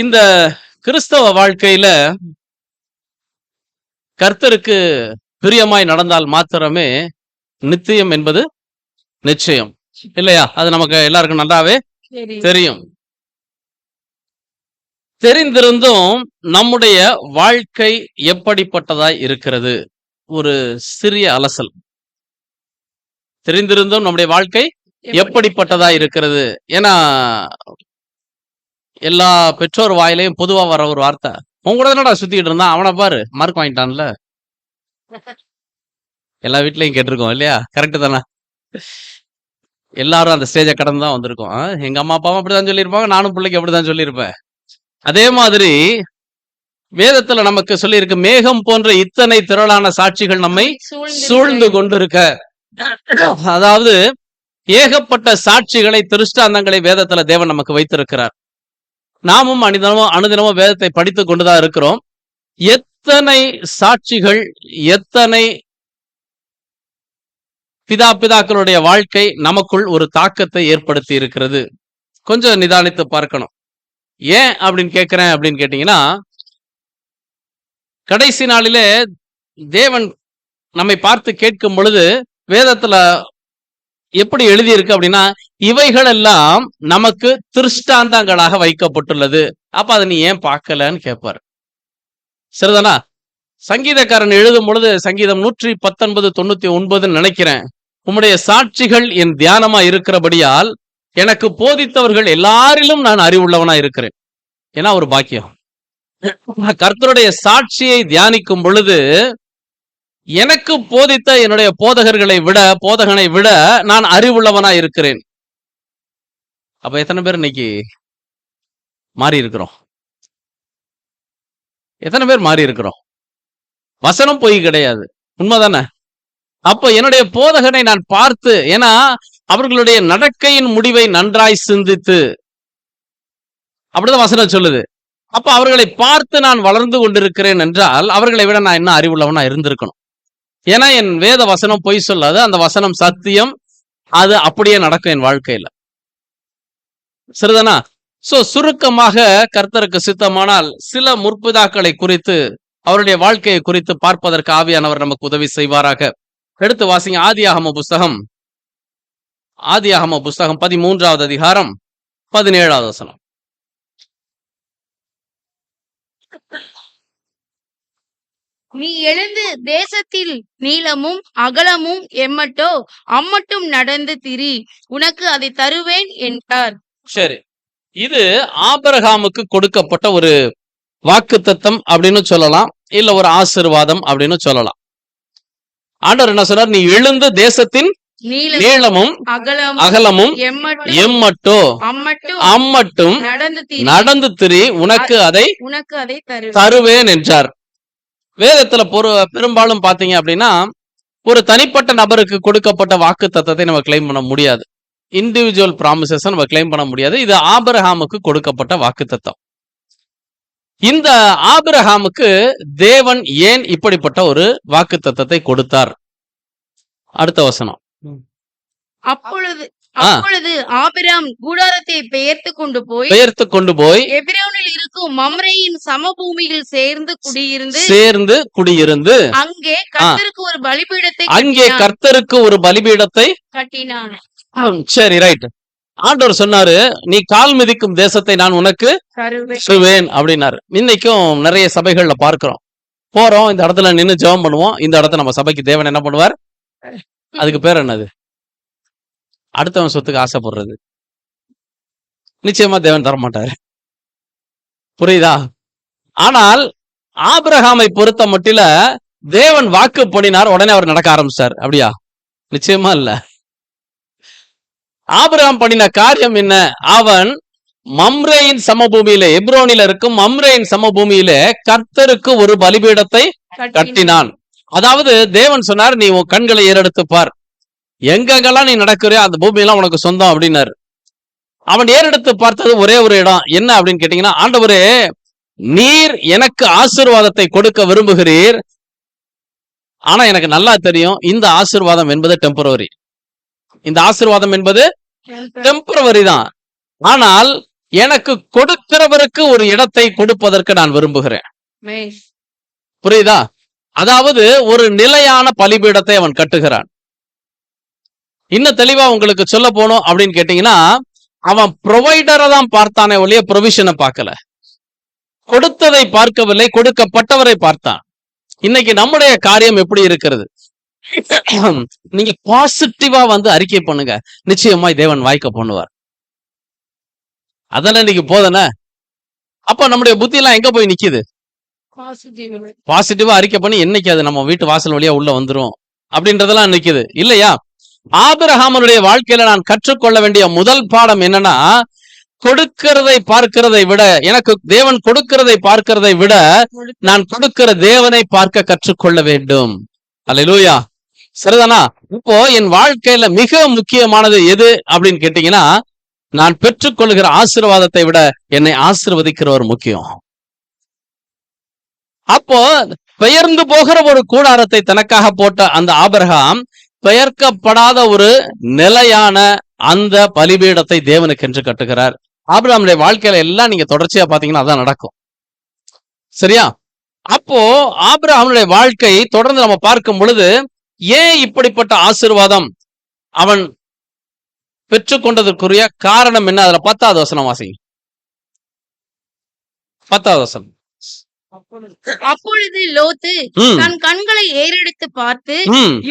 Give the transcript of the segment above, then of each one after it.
இந்த கிறிஸ்தவ வாழ்க்கையில கர்த்தருக்கு பிரியமாய் நடந்தால் மாத்திரமே நித்தியம் என்பது நிச்சயம் இல்லையா? அது நமக்கு எல்லாருக்கும் நல்லாவே தெரியும். தெரிந்திருந்தும் நம்முடைய வாழ்க்கை எப்படிப்பட்டதாய் இருக்கிறது? ஒரு சிறிய அலசல். தெரிந்திருந்தும் நம்முடைய வாழ்க்கை எப்படிப்பட்டதாய் இருக்கிறது? ஏன்னா எல்லா பெற்றோர் வாயிலையும் பொதுவா வர ஒரு வார்த்தை, உன் கூட தானடா சுத்திட்டு இருந்தான், அவனை பாரு மார்க் வாங்கிட்டான்ல. எல்லா வீட்லயும் கேட்டிருக்கோம் இல்லையா? கரெக்ட் தானே? எல்லாரும் அந்த ஸ்டேஜை கடந்து தான் வந்திருக்கோம். எங்க அம்மா அப்பாவும் அப்படிதான் சொல்லியிருப்பாங்க, நானும் பிள்ளைக்கு அப்படிதான் சொல்லியிருப்பேன். அதே மாதிரி வேதத்துல நமக்கு சொல்லியிருக்கு, மேகம் போன்ற இத்தனை திரளான சாட்சிகள் நம்மை சூழ்ந்து கொண்டிருக்க. அதாவது ஏகப்பட்ட சாட்சிகளை, திருஷ்டாந்தங்களை வேதத்துல தேவன் நமக்கு வைத்திருக்கிறார். நாமும் அனுதினமும் வேதத்தை படித்துக் கொண்டுதான் இருக்கிறோம். எத்தனை சாட்சிகள், எத்தனை பிதாக்களுடைய வாழ்க்கை நமக்குள் ஒரு தாக்கத்தை ஏற்படுத்தி இருக்கிறது. கொஞ்சம் நிதானித்து பார்க்கணும். ஏன் அப்படின்னு கேட்கிறேன் அப்படின்னு கேட்டீங்கன்னா, கடைசி நாளிலே தேவன் நம்மை பார்த்து கேட்கும் பொழுது வேதத்துல எப்படி எழுதியிருக்கு அப்படின்னா, இவைகள் எல்லாம் நமக்கு திருஷ்டாந்தங்களாக வைக்கப்பட்டுள்ளது. அப்ப அதை நீ ஏன் பார்க்கலன்னு கேட்பாரு. சரிதானா? சங்கீதக்காரன் எழுதும் பொழுது சங்கீதம் 119:99 நினைக்கிறேன், உம்முடைய சாட்சிகள் என் தியானமா இருக்கிறபடியால் எனக்கு போதித்தவர்கள் எல்லாரிலும் நான் அறிவுள்ளவனா இருக்கிறேன். ஏன்னா ஒரு பாக்கியம். கர்த்தருடைய சாட்சியை தியானிக்கும் பொழுது எனக்கு போதித்த என்னுடைய போதகனை விட நான் அறிவுள்ளவனா இருக்கிறேன். அப்ப எத்தனை பேர் இன்னைக்கு மாறி இருக்கிறோம்? எத்தனை பேர் மாறி இருக்கிறோம்? வசனம் பொய் கிடையாது, உண்மைதானே? அப்ப என்னுடைய போதகனை நான் பார்த்து, ஏன்னா அவர்களுடைய நடக்கையின் முடிவை நன்றாய் சிந்தித்து, அப்படிதான் வசனம் சொல்லுது. அப்ப அவர்களை பார்த்து நான் வளர்ந்து கொண்டிருக்கிறேன் என்றால் அவர்களை விட நான் என்ன அறிவுள்ளவனா இருந்திருக்கணும். ஏன்னா என் வேத வசனம் பொய் சொல்லாது, அந்த வசனம் சத்தியம், அது அப்படியே நடக்கும் என் வாழ்க்கையில. சரிதானா? சோ சுருக்கமாக கர்த்தருக்கு சித்தமானால் சில முற்பிதாக்களை குறித்து, அவருடைய வாழ்க்கையை குறித்து பார்ப்பதற்கு ஆவியானவர் நமக்கு உதவி செய்வாராக. எடுத்து வாசிங்க ஆதியாகம புஸ்தகம் 13வது அதிகாரம் 17வது வசனம். நீ எழுந்து தேசத்தில் நீளமும் அகலமும் எம்மட்டோ அம்மட்டும் நடந்து திரி, உனக்கு அதை தருவேன் என்றார். சரி, இது ஆபிரகாமுக்கு கொடுக்கப்பட்ட ஒரு வாக்குத்தத்தம் அப்படின்னு சொல்லலாம், இல்ல ஒரு ஆசீர்வாதம் அப்படின்னு சொல்லலாம். ஆண்டவர் என்ன சொன்னார்? நீ எழுந்து தேசத்தின் நீளமும் அகலமும் எம்மட்டோ அம்மட்டும் நடந்து திரி, உனக்கு அதை தருவேன் என்றார். வேதத்துல பெரும்பாலும் பாத்தீங்க அப்படின்னா, ஒரு தனிப்பட்ட நபருக்கு கொடுக்கப்பட்ட வாக்கு தத்தத்தை நம்ம கிளைம் பண்ண முடியாது. இண்டிவிஜுவல் ப்ராமிசஸ் நம்ம கிளைம் பண்ண முடியாது. இது ஆபிரகாமுக்கு கொடுக்கப்பட்ட வாக்கு தத்தம். இந்த ஆபிரகாமுக்கு தேவன் ஏன் இப்படிப்பட்ட ஒரு வாக்கு தத்தத்தை கொடுத்தார்? அடுத்த வசனம். அப்பொழுது ஆபிரகாம் கூடாரத்தை பெயர்த்து கொண்டு போய் எபிரோனில் இருக்கும் மம்ரேயின் சமபூமியில் சேர்ந்து குடியிருந்து அங்கே கர்த்தருக்கு ஒரு பலிபீடத்தை கட்டினான். சரி, ரைட். ஆண்டவர் சொன்னாரு, நீ கால் மிதிக்கும் தேசத்தை நான் உனக்கு தருவேன் அப்படின்னாரு. இன்னைக்கும் நிறைய சபைகள்ல பார்க்கிறோம், போறோம், இந்த இடத்துல நின்று ஜெபம் பண்ணுவோம், இந்த இடத்த நம்ம சபைக்கு தேவன் என்ன பண்ணுவார்? அதுக்கு பேர் என்னது? அடுத்தவன் சொத்துக்கு ஆசைப்படுறது. நிச்சயமா தேவன் தரமாட்டாரு, புரியுதா? ஆனால் ஆபிரகாமை பொறுத்த மட்டில தேவன் வாக்கு பண்ணினார், உடனே அவர் நடக்க ஆரம்பிச்சார். அப்படியா? நிச்சயமா இல்ல. ஆபிரகாம் பண்ணின காரியம் என்ன? அவன் மம்ரேயின் சமபூமியில, எப்ரோனில இருக்கும் மம்ரேயின் சமபூமியில கர்த்தருக்கு ஒரு பலிபீடத்தை கட்டினான். அதாவது தேவன் சொன்னார், நீ உன் கண்களை ஏறெடுத்து பார், எங்கெங்கெல்லாம் நீ நடக்கிறியோ அந்த பூமியெல்லாம் உனக்கு சொந்தம் அப்படின்னாரு. அவன் ஏறெடுத்து பார்த்தது ஒரே ஒரு இடம். என்ன அப்படின்னு கேட்டீங்கன்னா, ஆண்டவரே, நீர் எனக்கு ஆசீர்வாதத்தை கொடுக்க விரும்புகிறீர், ஆனா எனக்கு நல்லா தெரியும் இந்த ஆசீர்வாதம் என்பது டெம்பரவரி. இந்த ஆசீர்வாதம் என்பது டெம்பரவரி தான். ஆனால் எனக்கு கொடுக்கிறவருக்கு ஒரு இடத்தை கொடுப்பதற்கு நான் விரும்புகிறேன். புரியுதா? அதாவது ஒரு நிலையான பலிபீடத்தை அவன் கட்டுகிறான். இன்னும் தெளிவா உங்களுக்கு சொல்ல போனோம் அப்படின்னு கேட்டீங்கன்னா, அவன் ப்ரொவைடரை தான் பார்த்தானே ஒழிய ப்ரொவிஷனை பார்க்கல. கொடுத்ததை பார்க்கவில்லை, கொடுக்கப்பட்டவரை பார்த்தான். இன்னைக்கு நம்முடைய காரியம் எப்படி இருக்கிறது? நீங்க பாசிட்டிவா அறிக்கை பண்ணுங்க, நிச்சயமாய் தேவன் வாய்க்க பண்ணுவார். அதெல்லாம் இன்னைக்கு போதன. அப்ப நம்முடைய புத்தி எல்லாம் எங்க போய் நிக்குது? பாசிட்டிவா அறிக்கை பண்ணி என்னைக்கு அது நம்ம வீட்டு வாசல் வழியா உள்ள வந்துரும் அப்படின்றதெல்லாம் நிக்குது இல்லையா? ஆபிரகாமனுடைய வாழ்க்கையில நான் கற்றுக்கொள்ள வேண்டிய முதல் பாடம் என்னன்னா, கொடுக்கிறதை பார்க்கிறதை விட, எனக்கு தேவன் கொடுக்கிறதை பார்க்கிறதை விட நான் கொடுக்கிற தேவனை பார்க்க கற்றுக்கொள்ள வேண்டும். அல்லேலூயா. சரிதானா? இப்போ என் வாழ்க்கையில மிக முக்கியமானது எது அப்படின்னு கேட்டீங்கன்னா, நான் பெற்றுக்கொள்கிற ஆசீர்வாதத்தை விட என்னை ஆசீர்வதிக்கிறவர் முக்கியம். அப்போ பெயர்ந்து போகிற ஒரு கூடாரத்தை தனக்காக போட்ட அந்த ஆபிரகாம் பெயர்க்கப்படாத ஒரு நிலையான அந்த பலிபீடத்தை தேவனுக்கு என்று கட்டுகிறார். ஆபிரகாமுடைய வாழ்க்கையில எல்லாம் நீங்க தொடர்ச்சியா பாத்தீங்கன்னா அதான் நடக்கும். சரியா? அப்போ ஆபிரகாமுடைய வாழ்க்கை தொடர்ந்து நம்ம பார்க்கும் பொழுது ஏன் இப்படிப்பட்ட ஆசீர்வாதம் அவன் பெற்றுக்கொண்டதற்குரிய காரணம் என்ன? அதுல 10வது வசனம் வாசிங்க. 10வது வசனம். அப்பொழுது லோத்து தன் கண்களை ஏறெடுத்து பார்த்து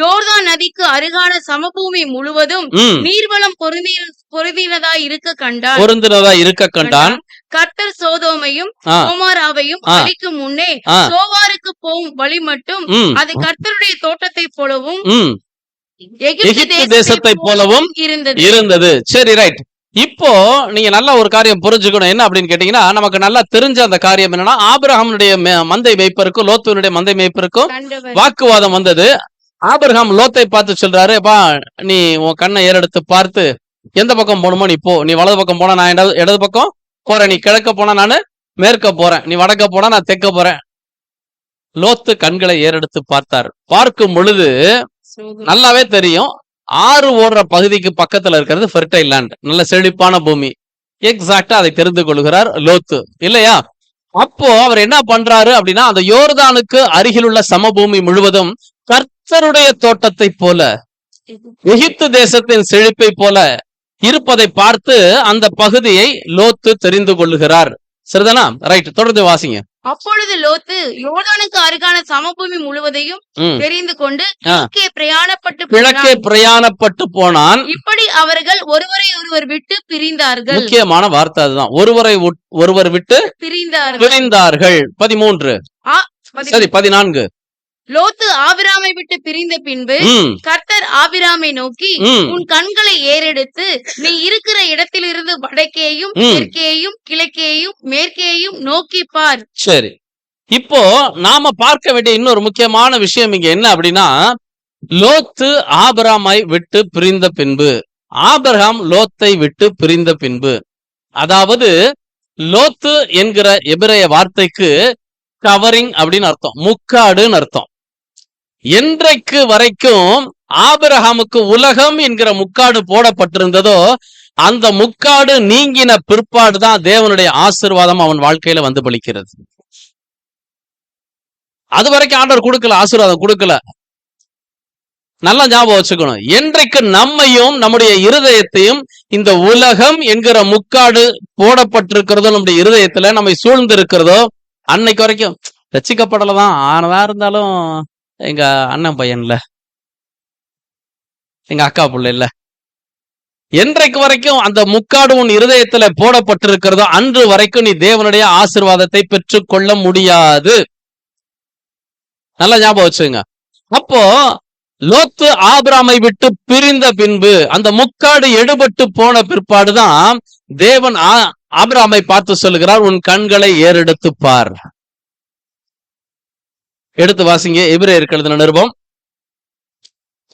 யோர்தான் நதிக்கு அருகான சமபூமி முழுவதும் நீர்வளம் பொருந்தினதாய் இருக்க கண்டான். கர்த்தர் சோதோமையும் கோமாராவையும் அழிக்கும் முன்னே சோவாருக்கு போகும் வழி மட்டும் அது கர்த்தருடைய தோட்டத்தை போலவும் எகிப்து தேசத்தை போலவும் இருந்தது. சரி, ரைட். இப்போ நீங்க நல்ல ஒரு காரியம் புரிஞ்சுக்கணும். என்ன அப்படின்னு கேட்டீங்கன்னா, நமக்கு நல்லா தெரிஞ்ச அந்த காரியம் என்னன்னா, ஆபிரகாமுடைய மந்தை மேய்ப்பருக்கும் லோத்துனுடைய மந்தை மேய்ப்பருக்கும் வாக்குவாதம் வந்தது. ஆபிரகாம் லோத்தை பார்த்து சொல்றாரு, பா நீ உன் கண்ணை ஏறெடுத்து பார்த்து எந்த பக்கம் போகணுமோ நீ போ. நீ வலது பக்கம் போனா நான் இடது பக்கம் போறேன், நீ கிழக்க போனா நான் மேற்க போறேன், நீ வடக்க போனா நான் தெற்க போறேன். லோத்து கண்களை ஏறெடுத்து பார்த்தார். பார்க்கும் பொழுது நல்லாவே தெரியும், ஆறு ஓடுற பகுதிக்கு பக்கத்துல இருக்கிறது ஃபெர்டைல் லேண்ட், நல்ல செழிப்பான பூமி. எக்ஸாக்டா அதை தெரிந்து கொள்கிறார் லோத்து இல்லையா? அப்போ அவர் என்ன பண்றாரு அப்படின்னா, அந்த யோர்தானுக்கு அருகில் உள்ள சமபூமி முழுவதும் கர்த்தருடைய தோட்டத்தை போல, எகிப்து தேசத்தின் செழிப்பை போல இருப்பதை பார்த்து அந்த பகுதியை லோத்து தெரிந்து கொள்ளுகிறார். சரிதானா? ரைட், தொடர்ந்து வாசிங்க. அப்பொழுது லோத்து யோர்தானுக்கு அருகான சமபூமி முழுவதையும் தெரிந்து கொண்டு கிழக்கே பிரயாணப்பட்டு போனான். இப்படி அவர்கள் ஒருவரை ஒருவர் விட்டு பிரிந்தார்கள். முக்கியமான வார்த்தை அதுதான், ஒருவர் விட்டு பிரிந்தார்கள். 13 சரி 14. லோத்து ஆபிராமை விட்டு பிரிந்த பின்பு கர்த்தர் ஆபிராமை நோக்கி, உன் கண்களை ஏறெடுத்து நீ இருக்கிற இடத்திலிருந்து வடக்கேயும் தெற்கேயும் கிழக்கேயும் மேற்கேயும் நோக்கி பார். சரி, இப்போ நாம பார்க்க வேண்டிய இன்னொரு முக்கியமான விஷயம் இங்க என்ன அப்படின்னா, லோத்து ஆபிராமை விட்டு பிரிந்த பின்பு, ஆபிரகாம் லோத்தை விட்டு பிரிந்த பின்பு, அதாவது லோத்து என்கிற எபிரேய வார்த்தைக்கு கவரிங் அப்படின்னு அர்த்தம், முக்காடுன்னு அர்த்தம். என்றைக்கு வரைக்கும் ஆபிரகாமுக்கு உலகம் என்கிற முக்காடு போடப்பட்டிருந்ததோ, அந்த முக்காடு நீங்கின பிற்பாடுதான் தேவனுடைய ஆசீர்வாதம் அவன் வாழ்க்கையில வந்து பலிக்கிறது. அது வரைக்கும் ஆண்டவர் கொடுக்கல, ஆசீர்வாதம் கொடுக்கல. நல்லா ஞாபகம் வச்சுக்கணும், என்றைக்கு நம்மையும் நம்முடைய இருதயத்தையும் இந்த உலகம் என்கிற முக்காடு போடப்பட்டிருக்கிறதோ, நம்முடைய இருதயத்துல நம்மை சூழ்ந்து இருக்கிறதோ, அன்னைக்கு வரைக்கும் ரட்சிக்கப்படலதான் ஆனதா இருந்தாலும் எங்க அண்ணன் பையன்ல, எங்க அக்கா புள்ள இல்ல, என்றைக்கு வரைக்கும் அந்த முக்காடு உன் இருதயத்துல போடப்பட்டிருக்கிறதோ அன்று வரைக்கும் நீ தேவனுடைய ஆசீர்வாதத்தை பெற்றுக்கொள்ள முடியாது. நல்லா ஞாபகம் வச்சுங்க. அப்போ லோத்து ஆபிராமை விட்டு பிரிந்த பின்பு, அந்த முக்காடு எடுபட்டு போன பிற்பாடுதான் தேவன் ஆபிராமை பார்த்து சொல்லுகிறார், உன் கண்களை ஏறெடுத்து பார். எடுத்து வாசிங்க. எபிரேயருக்கு எழுதின நிருபம்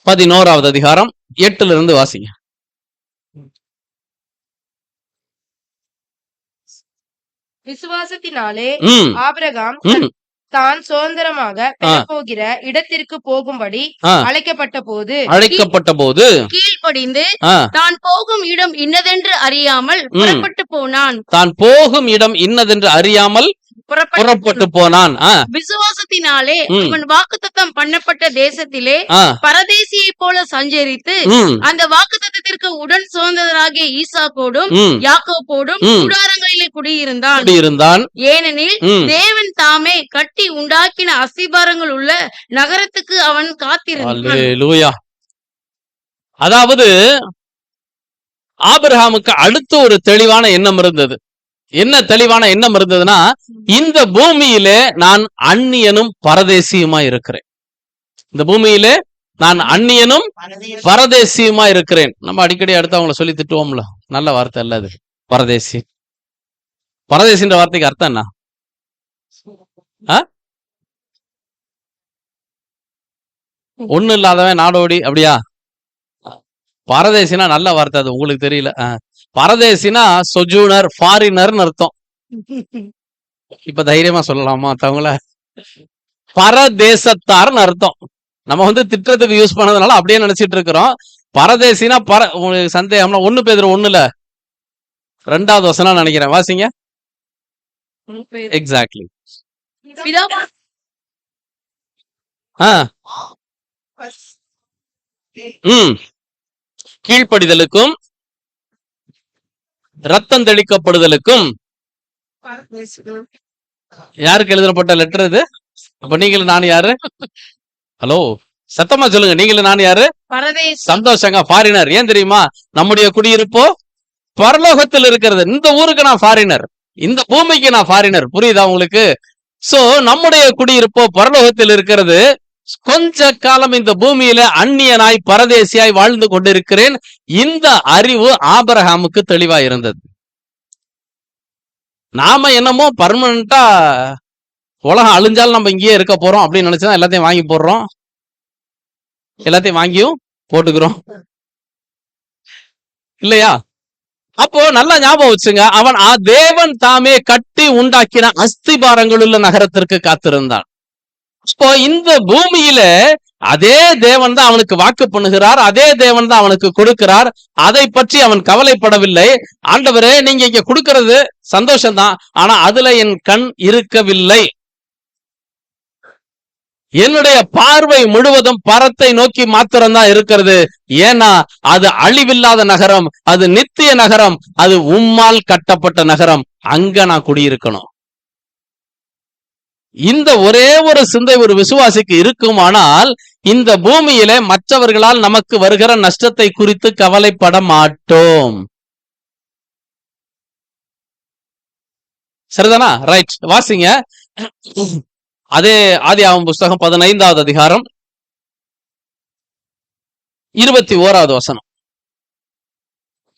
11வது அதிகாரம் 8 வாசிங்க. விசுவாசத்தினாலே ஆபிரகாம் தான் சுதந்திரமாக பெறப்போகிற இடத்திற்கு போகும்படி அழைக்கப்பட்ட போது கீழ்ப்படிந்து தான் போகும் இடம் இன்னதென்று அறியாமல் புறப்பட்டு போனான். தான் போகும் இடம் இன்னதென்று அறியாமல் புறப்பட்டு போனான். விசுவாசத்தினாலே அவன் வாக்குத்தத்தம் பண்ணப்பட்ட தேசத்திலே பரதேசியை போல சஞ்சரித்து அந்த வாக்குத்தத்தத்திற்கு உடன் சுதந்திரராகிய ஈசாக்கோடும் யாக்கோபோடும் கூடாரங்களிலே குடியிருந்தான். ஏனெனில் தேவன் தாமே கட்டி உண்டாக்கின அஸ்திபாரங்கள் உள்ள நகரத்துக்கு அவன் காத்திருந்தான். அதாவது ஆபிரகாமுக்கு அடுத்து ஒரு தெளிவான எண்ணம் இருந்தது. என்ன தெளிவான எண்ணம் இருந்ததுன்னா, இந்த பூமியிலே நான் அந்நியனும் பரதேசியுமா இருக்கிறேன். இந்த பூமியிலே நான் அந்நியனும் பரதேசியுமா இருக்கிறேன். நம்ம அடிக்கடி அடுத்து அவங்கள சொல்லி திட்டுவோம்ல, நல்ல வார்த்தை அல்ல அது. பரதேசி, பரதேசின்ற வார்த்தைக்கு அர்த்தம் என்ன? ஒண்ணு இல்லாதவன் நாடோடி, அப்படியா? பரதேசினா நல்ல வார்த்தை, அது உங்களுக்கு தெரியல. பரதேசினா சொஜூனர், ஃபாரினர்னு அர்த்தம். இப்ப தைரியமா சொல்லலாமா தவங்கள? பரதேசத்தார்னு அர்த்தம். நம்ம திட்டத்துக்கு யூஸ் பண்ணதுனால அப்படியே நினைச்சிட்டு இருக்கிறோம். பரதேசினா உங்களுக்கு சந்தேகம்னா 1 பேதுரு 1ல 2வது வசனம் நினைக்கிறேன், வாசிங்க. எக்ஸாக்ட்லி. கீழ்ப்படிதலுக்கும் ரத்தம் தெளிக்கப்படுதலுக்கும் யாருக்கு எழுதப்பட்ட லெட்டர் இது? அப்ப நீங்களும் நான் யாரு? ஹலோ, சத்தமா சொல்லுங்க. நீங்களும் நான் யாரு? சந்தோஷங்க, ஃபாரினர். ஏன் தெரியுமா? நம்முடைய குடியிருப்போ பரலோகத்தில் இருக்கிறது. இந்த ஊருக்கு நான் ஃபாரினர், இந்த பூமிக்கு நான் ஃபாரினர். புரியுதா உங்களுக்கு? சோ நம்முடைய குடியிருப்போ பரலோகத்தில் இருக்கிறது. கொஞ்ச காலம் இந்த பூமியில அந்நியனாய் பரதேசியாய் வாழ்ந்து கொண்டிருக்கிறேன். இந்த அறிவு ஆபிரகாமுக்கு தெளிவா இருந்தது. நாம என்னமோ பர்மனண்டா உலகம் அழிஞ்சாலும் நம்ம இங்கேயே இருக்க போறோம் அப்படின்னு நினைச்சுதான் எல்லாத்தையும் வாங்கி போடுறோம், எல்லாத்தையும் வாங்கியும் போட்டுக்கிறோம், இல்லையா? அப்போ நல்லா ஞாபகம் வச்சுங்க, அவன் தேவன் தாமே கட்டி உண்டாக்கின அஸ்திபாரங்கள் உள்ள நகரத்திற்கு காத்திருந்தான். இப்போ இந்த பூமியில அதே தேவன் தான் அவனுக்கு வாக்கு பண்ணுகிறார், அதே தேவன் தான் அவனுக்கு கொடுக்கிறார். அதை பற்றி அவன் கவலைப்படவில்லை. ஆண்டவரே, நீங்க இங்க கொடுக்கிறது சந்தோஷம்தான், ஆனா அதுல என் கண் இருக்கவில்லை. என்னுடைய பார்வை முழுவதும் பரத்தை நோக்கி மாத்திரம்தான் இருக்கிறது. ஏன்னா அது அழிவில்லாத நகரம், அது நித்திய நகரம், அது உம்மால் கட்டப்பட்ட நகரம். அங்க நான் குடியிருக்கணும். இந்த ஒரே ஒரு சிந்தை ஒரு விசுவாசிக்கு இருக்குமானால் இந்த பூமியிலே மற்றவர்களால் நமக்கு வருகிற நஷ்டத்தை குறித்து கவலைப்பட மாட்டோம். சரிதானா? ரைட், வாசிங்க. அதே ஆதியாகமம் புஸ்தகம் 15வது அதிகாரம் 21வது வசனம்.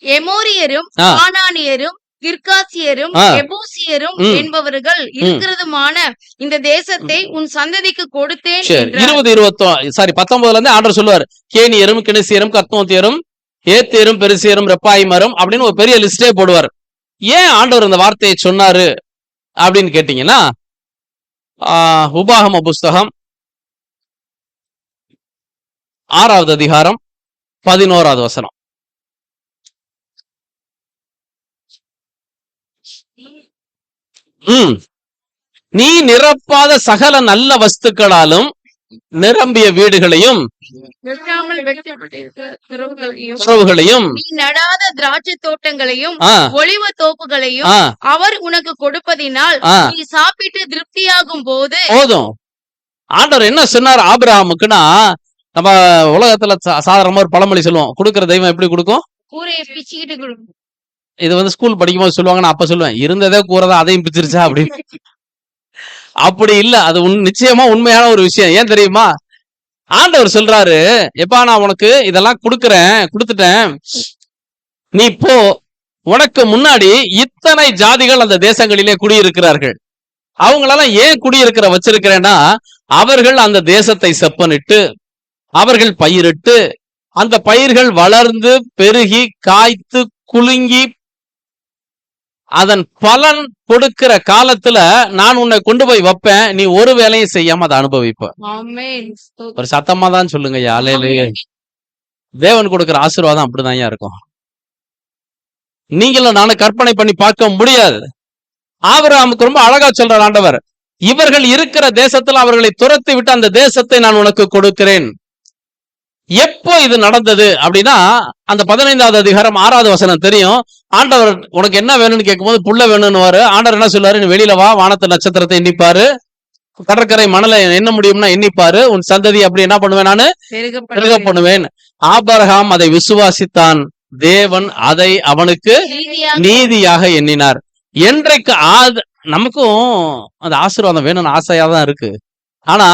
எமோரியரும் கானானியரும் கிர்காசியரும் எபூசியரும் என்பவர்கள் இருக்கிறதுமான இந்த தேசத்தை உன் சந்ததிக்கு கொடுத்தேன். 19ல இருந்து ஆண்டவர் சொல்லுவார், கேனியரும் கினிசியரும் கர்த்தோத்தியரும் ஏத்தியரும் பெருசியரும் ரெப்பாயிமரும் அப்படின்னு ஒரு பெரிய லிஸ்டே போடுவார். ஏன் ஆண்டவர் இந்த வார்த்தையை சொன்னாரு அப்படின்னு கேட்டீங்கன்னா, உபாகம புஸ்தகம் 6வது அதிகாரம் 11வது வசனம். நீ நிரப்பாத சகல நல்ல வஸ்துக்களாலும் நிரம்பிய வீடுகளையும் நீ நடாத திராட்சை தோட்டங்களையும் ஒலிவ தோப்புகளையும் அவர் உனக்கு கொடுப்பதினால் நீ சாப்பிட்டு திருப்தியாகும் போது போதும். ஆண்டவர் என்ன சொன்னார் ஆபிரகாமுக்குன்னா, நம்ம உலகத்துல சாதாரணமா ஒரு பழமொழி சொல்லுவோம், கொடுக்கிற தெய்வம் எப்படி கொடுக்கும்? கூரையை பிச்சுக்கிட்டு கொடுக்கும். இது ஸ்கூல் படிக்கும் போது சொல்லுவாங்க, நான் அப்ப சொல்லுவேன், இருந்ததே கூறதான் அதையும் பிச்சிருச்சா அப்படின்னு. அப்படி இல்ல, அது நிச்சயமா உண்மையான ஒரு விஷயம். ஏன் தெரியுமா? ஆண்டவர் சொல்றாரு, எப்பா நான் உனக்கு இதெல்லாம் கொடுத்துட்டேன், நீ போ. உனக்கு முன்னாடி இத்தனை ஜாதிகள் அந்த தேசங்களிலே குடியிருக்கிறார்கள். அவங்களெல்லாம் ஏன் குடியிருக்கிற வச்சிருக்கிறேன்னா, அவர்கள் அந்த தேசத்தை செப்பனிட்டு அவர்கள் பயிரிட்டு அந்த பயிர்கள் வளர்ந்து பெருகி காய்த்து குலுங்கி அதன் பலன் கொடுக்கிற காலத்துல நான் உன்னை கொண்டு போய் வைப்பேன், நீ ஒரு வேலையும் செய்யாம அதை அனுபவிப்ப. ஆமென். ஒரு சத்தமா தான் சொல்லுங்க அல்லேலூயா. தேவன் கொடுக்கிற ஆசீர்வாதம் அப்படிதான் இருக்கும். நீங்களும் நானும் கற்பனை பண்ணி பார்க்க முடியாது. ஆபிரகாமுக்கு ரொம்ப அழகா சொல்றார் ஆண்டவர், இவர்கள் இருக்கிற தேசத்துல அவர்களை துரத்தி விட்டு அந்த தேசத்தை நான் உனக்கு கொடுக்கிறேன். எப்போ இது நடந்தது அப்படின்னா அந்த 15வது அதிகாரம் 6வது வசனம் தெரியும். ஆண்டவர் உனக்கு என்ன வேணும்னு கேட்கும்போது புள்ள வேணும்னு ஆண்டவர் என்ன சொல்றாரு, நீ வெளியில வா, வானத்து நட்சத்திரத்தை எண்ணிப்பாரு, கடற்கரை மணலை எண்ண முடியும்னா எண்ணிப்பாரு, உன் சந்ததி அப்படி என்ன பண்ணுவேன், நானு பெருக பண்ணுவேன். ஆபிரகாம் அதை விசுவாசித்தான், தேவன் அதை அவனுக்கு நீதியாக எண்ணினார். என்றைக்கு நமக்கும் அந்த ஆசீர்வாதம் வேணும்னு ஆசையா தான் இருக்கு. ஆனா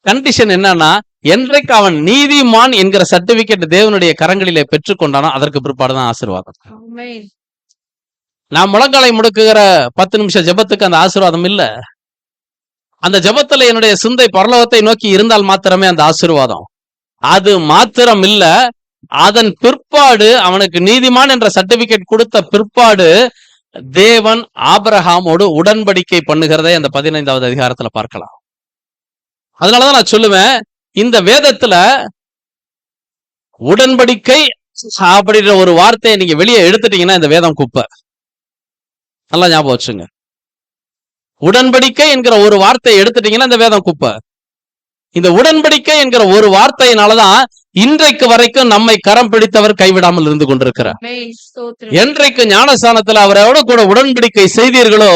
கண்டிஷன் என்னன்னா, என்றைக்கு அவன் நீதிமான் என்கிற சர்டிபிகேட் தேவனுடைய கரங்களிலே பெற்றுக்கொண்டானோ அதற்கு பிற்பாடுதான் ஆசீர்வாதம். நான் முழங்காலை முடக்குகிற 10 நிமிஷம் ஜெபத்துக்கு அந்த ஆசீர்வாதம் இல்ல. அந்த ஜெபத்துல என்னுடைய சிந்தை பரலோகத்தை நோக்கி இருந்தால் மாத்திரமே அந்த ஆசீர்வாதம். அது மாத்திரம் இல்ல, அதன் பிற்பாடு அவனுக்கு நீதிமான் என்ற சர்டிபிகேட் கொடுத்த பிற்பாடு தேவன் ஆபிரகாமோடு உடன்படிக்கை பண்ணுகிறதை அந்த 15வது அதிகாரத்துல பார்க்கலாம். அதனாலதான் நான் சொல்லுவேன், இந்த வேதத்துல உடன்படிக்கை அப்படின்ற ஒரு வார்த்தையை நீங்க வெளியே எடுத்துட்டீங்கன்னா இந்த வேதம் குப்பை. நல்லா ஞாபகம் வச்சுங்க. உடன்படிக்கை என்கிற ஒரு வார்த்தையை எடுத்துட்டீங்கன்னா இந்த வேதம் குப்பை. இந்த உடன்படிக்கை என்கிற ஒரு வார்த்தையினாலதான் இன்றைக்கு வரைக்கும் நம்மை கரம் பிடித்தவர் கைவிடாமல் இருந்து கொண்டிருக்கிறார். என்றைக்கு ஞானஸ்தானத்துல அவரோட கூட உடன்படிக்கை செய்தீர்களோ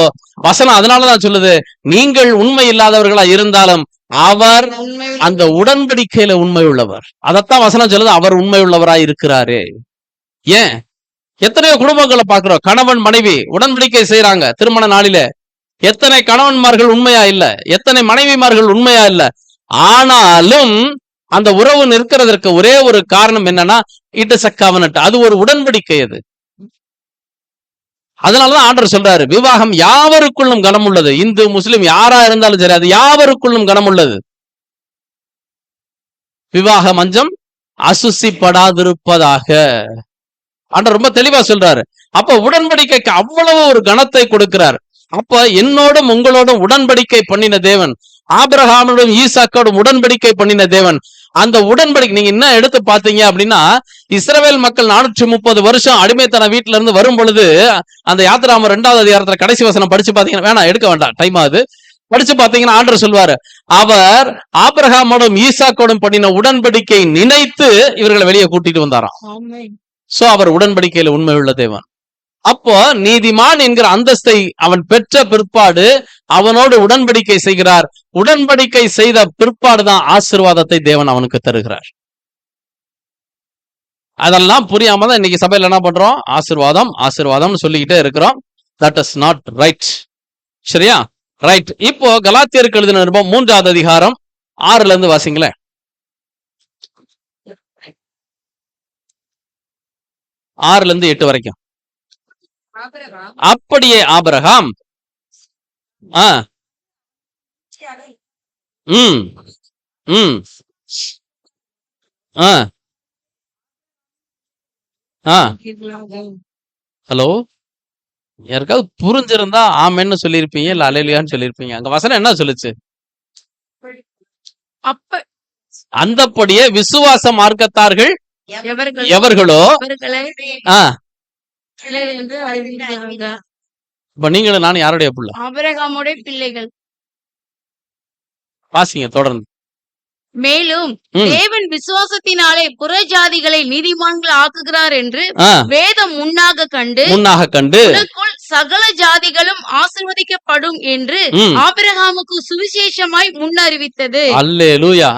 வசனம் அதனாலதான் சொல்லுது, நீங்கள் உண்மை இல்லாதவர்களா இருந்தாலும் அவர் அந்த உடன்படிக்கையில உண்மை உள்ளவர். அதைத்தான் வசனம் சொல்லுது, அவர் உண்மை உள்ளவராய் இருக்கிறாரு. ஏன் எத்தனையோ குடும்பங்களை பாக்குறோம், கணவன் மனைவி உடன்படிக்கை செய்யறாங்க திருமண நாளில. எத்தனை கணவன்மார்கள் உண்மையா இல்ல, எத்தனை மனைவிமார்கள் உண்மையா இல்ல. ஆனாலும் அந்த உறவு நிற்கிறதற்கு ஒரே ஒரு காரணம் என்னன்னா, இட் இஸ் அ கவனன்ட். அது ஒரு உடன்படிக்கை. அது அதனாலதான் ஆண்டவர் சொல்றாரு, விவாகம் யாவருக்குள்ளும் கனம் உள்ளது. இந்து முஸ்லிம் யாரா இருந்தாலும் சரி, அது யாவருக்குள்ளும் கனம் உள்ளது. விவாக மஞ்சம் அசுசிப்படாதிருப்பதாக ஆண்டவர் ரொம்ப தெளிவா சொல்றாரு. அப்ப உடன்படிக்கைக்கு அவ்வளவு ஒரு கனத்தை கொடுக்கிறார். அப்ப என்னோடும் உங்களோடும் உடன்படிக்கை பண்ணின தேவன், ஆபிரகாமோடும் ஈசாக்கோடும் உடன்படிக்கை பண்ணின தேவன். அந்த உடன்படிக்கை நீங்க என்ன எடுத்து பாத்தீங்க அப்படின்னா, இஸ்ரவேல் மக்கள் 430 வருஷம் அடிமைத்தன வீட்டுல இருந்து வரும் பொழுது அந்த யாத்திராம 2வது அதிகாரத்துல கடைசி வசனம் படிச்சு பாத்தீங்கன்னா, வேணாம் எடுக்க வேண்டாம், டைம் ஆகுது, படிச்சு பாத்தீங்கன்னா ஆண்டவர் சொல்வாரு, அவர் ஆபிரகாமோடும் ஈசாக்கோடும் பண்ணின உடன்படிக்கை நினைத்து இவர்களை வெளியே கூட்டிட்டு வந்தாராம். சோ அவர் உடன்படிக்கையில உண்மை உள்ள தேவன். அப்போ நீதிமான் என்கிற அந்தஸ்தை அவன் பெற்ற பிற்பாடு அவனோடு உடன்படிக்கை செய்கிறார். உடன்படிக்கை செய்த பிற்பாடுதான் ஆசீர்வாதத்தை தேவன் அவனுக்கு தருகிறார். அதெல்லாம் புரியாம தான் இன்னைக்கு சபையில என்ன பண்றோம், ஆசீர்வாதம் ஆசீர்வாதம் சொல்லிக்கிட்டே இருக்கிறோம். That is not right. சரியா? ரைட். இப்போ கலாத்தியருக்கு எழுதின நிருபம் 3வது அதிகாரம் 6ல இருந்து வாசிங்களேன். 6ல இருந்து 8 வரைக்கும். அப்படியே ஆபிரகாம் ஹலோ, யாருக்காவது புரிஞ்சிருந்தா ஆமென்னு சொல்லியிருப்பீங்க, இல்ல அல்லேலூயான்னு சொல்லியிருப்பீங்க. அங்க வசனம் என்ன சொல்லுச்சு? அந்தப்படியே விசுவாச மார்க்கத்தார்கள் எவர்களோ இப்ப நீங்களும் நானும் யாருடைய பிள்ளை? ஆபிரகாமுடைய பிள்ளைகள். வாசிங்க தொடர்ந்து. மேலும் தேவன் விசுவாசத்தினாலே புறஜாதிகளை நீதிமான்கள் ஆக்குகிறார் என்று வேதம் முன்னாக கண்டு உனக்குள் சகல ஜாதிகளும் ஆசீர்வதிக்கப்படும் என்று ஆபிரகாமுக்கு சுவிசேஷமாய் முன்னறிவித்தது. அல்லேலூயா.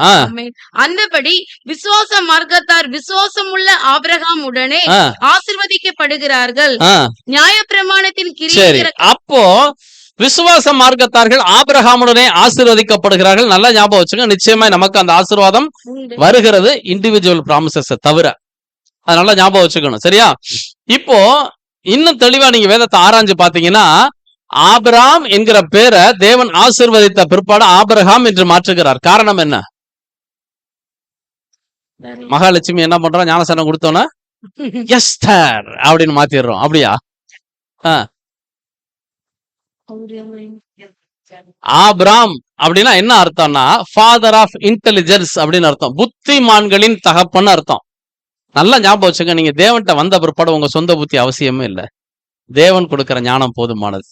அந்தபடி விசுவாச மார்க்கத்தார் விசுவாசம் உள்ள ஆபிரகாம் உடனே ஆசீர்வதிக்கப்படுகிறார்கள். நியாயப்பிரமாணத்தின் கிரியை அப்போ விசுவாச மார்க்கத்தார்கள் ஆபிரகாமுடனே ஆசீர்வதிக்கப்படுகிறார்கள். நல்லா ஞாபகம் வச்சுங்க, நிச்சயமா நமக்கு அந்த ஆசீர்வாதம் வருகிறது, இண்டிவிஜுவல் ப்ராமிசஸ் தவிர. அது நல்லா ஞாபகம் வச்சுக்கணும். சரியா? இப்போ இன்னும் தெளிவா நீங்க வேதத்தை ஆராய்ஞ்சு பாத்தீங்கன்னா, ஆபிரகாம் என்கிற பேரை தேவன் ஆசீர்வதித்த பிற்பாடு ஆபிரகாம் என்று மாற்றுகிறார். காரணம் என்ன? மகாலட்சுமி என்ன பண்றோம், ஞானசனம் கொடுத்தோன்னா எஸ்தர் அப்படின்னு மாத்திடுறோம். அப்படியா? ஆபிராம் அப்படின்னா என்ன அர்த்தம்னா ஃபாதர் ஆஃப் இன்டெலிஜென்ஸ் அப்படின்னு அர்த்தம், புத்திமான்களின் தகப்பன்னு அர்த்தம். நல்லா ஞாபகம் வச்சுங்க, நீங்க தேவன்கிட்ட வந்த பிற்பாடு உங்க சொந்த புத்தி அவசியமே இல்லை. தேவன் கொடுக்கிற ஞானம் போதுமானது,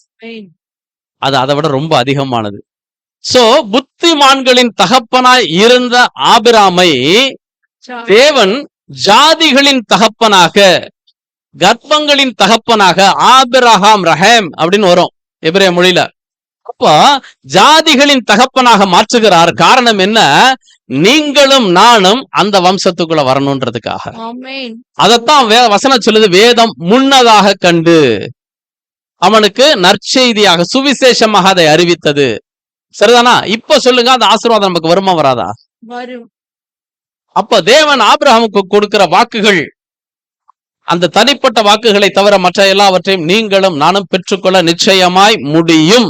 அது அதை விட ரொம்ப அதிகமானது. சோ புத்திமான்களின் தகப்பனாய் இருந்த ஆபிராமை தேவன் ஜாதிகளின் தகப்பனாக, கர்ப்பங்களின் தகப்பனாக, ஆபிரகாம் ரஹேம் அப்படின்னு வரும் எபிரேய மொழியில. அப்போ ஜாதிகளின் தகப்பனாக மாற்றுகிறார். காரணம் என்ன? நீங்களும் நானும் அந்த வம்சத்துக்குள்ள வரணும்ன்றதுக்காக. அதத்தான் வசனம் சொல்லுது, வேதம் முன்னதாக கண்டு அவனுக்கு நற்செய்தியாக சுவிசேஷமாக அதை அறிவித்தது. சரிதானா? இப்ப சொல்லுங்க, அந்த ஆசீர்வாதம் நமக்கு வருமா வராதா? வரும். அப்ப தேவன் ஆபிரகாமுக்கு கொடுக்கிற வாக்குகள், அந்த தனிப்பட்ட வாக்குகளை தவிர மற்ற எல்லாவற்றையும் நீங்களும் நானும் பெற்றுக்கொள்ள நிச்சயமாய் முடியும்.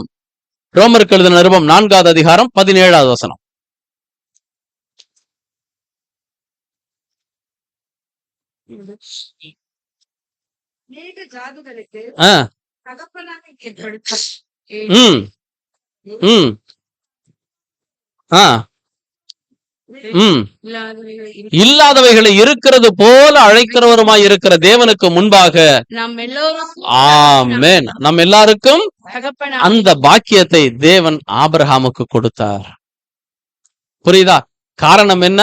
ரோமருக்கு எழுதின நிருபம் 4வது அதிகாரம் 17வது வசனம். இல்லாதவைகளை இருக்கிறது போல அழைக்கிறவருமாய் இருக்கிற தேவனுக்கு முன்பாக ஆமென், நம் எல்லாருக்கும் அந்த பாக்கியத்தை தேவன் ஆபிரகாமுக்கு கொடுத்தார். புரியுதா? காரணம் என்ன?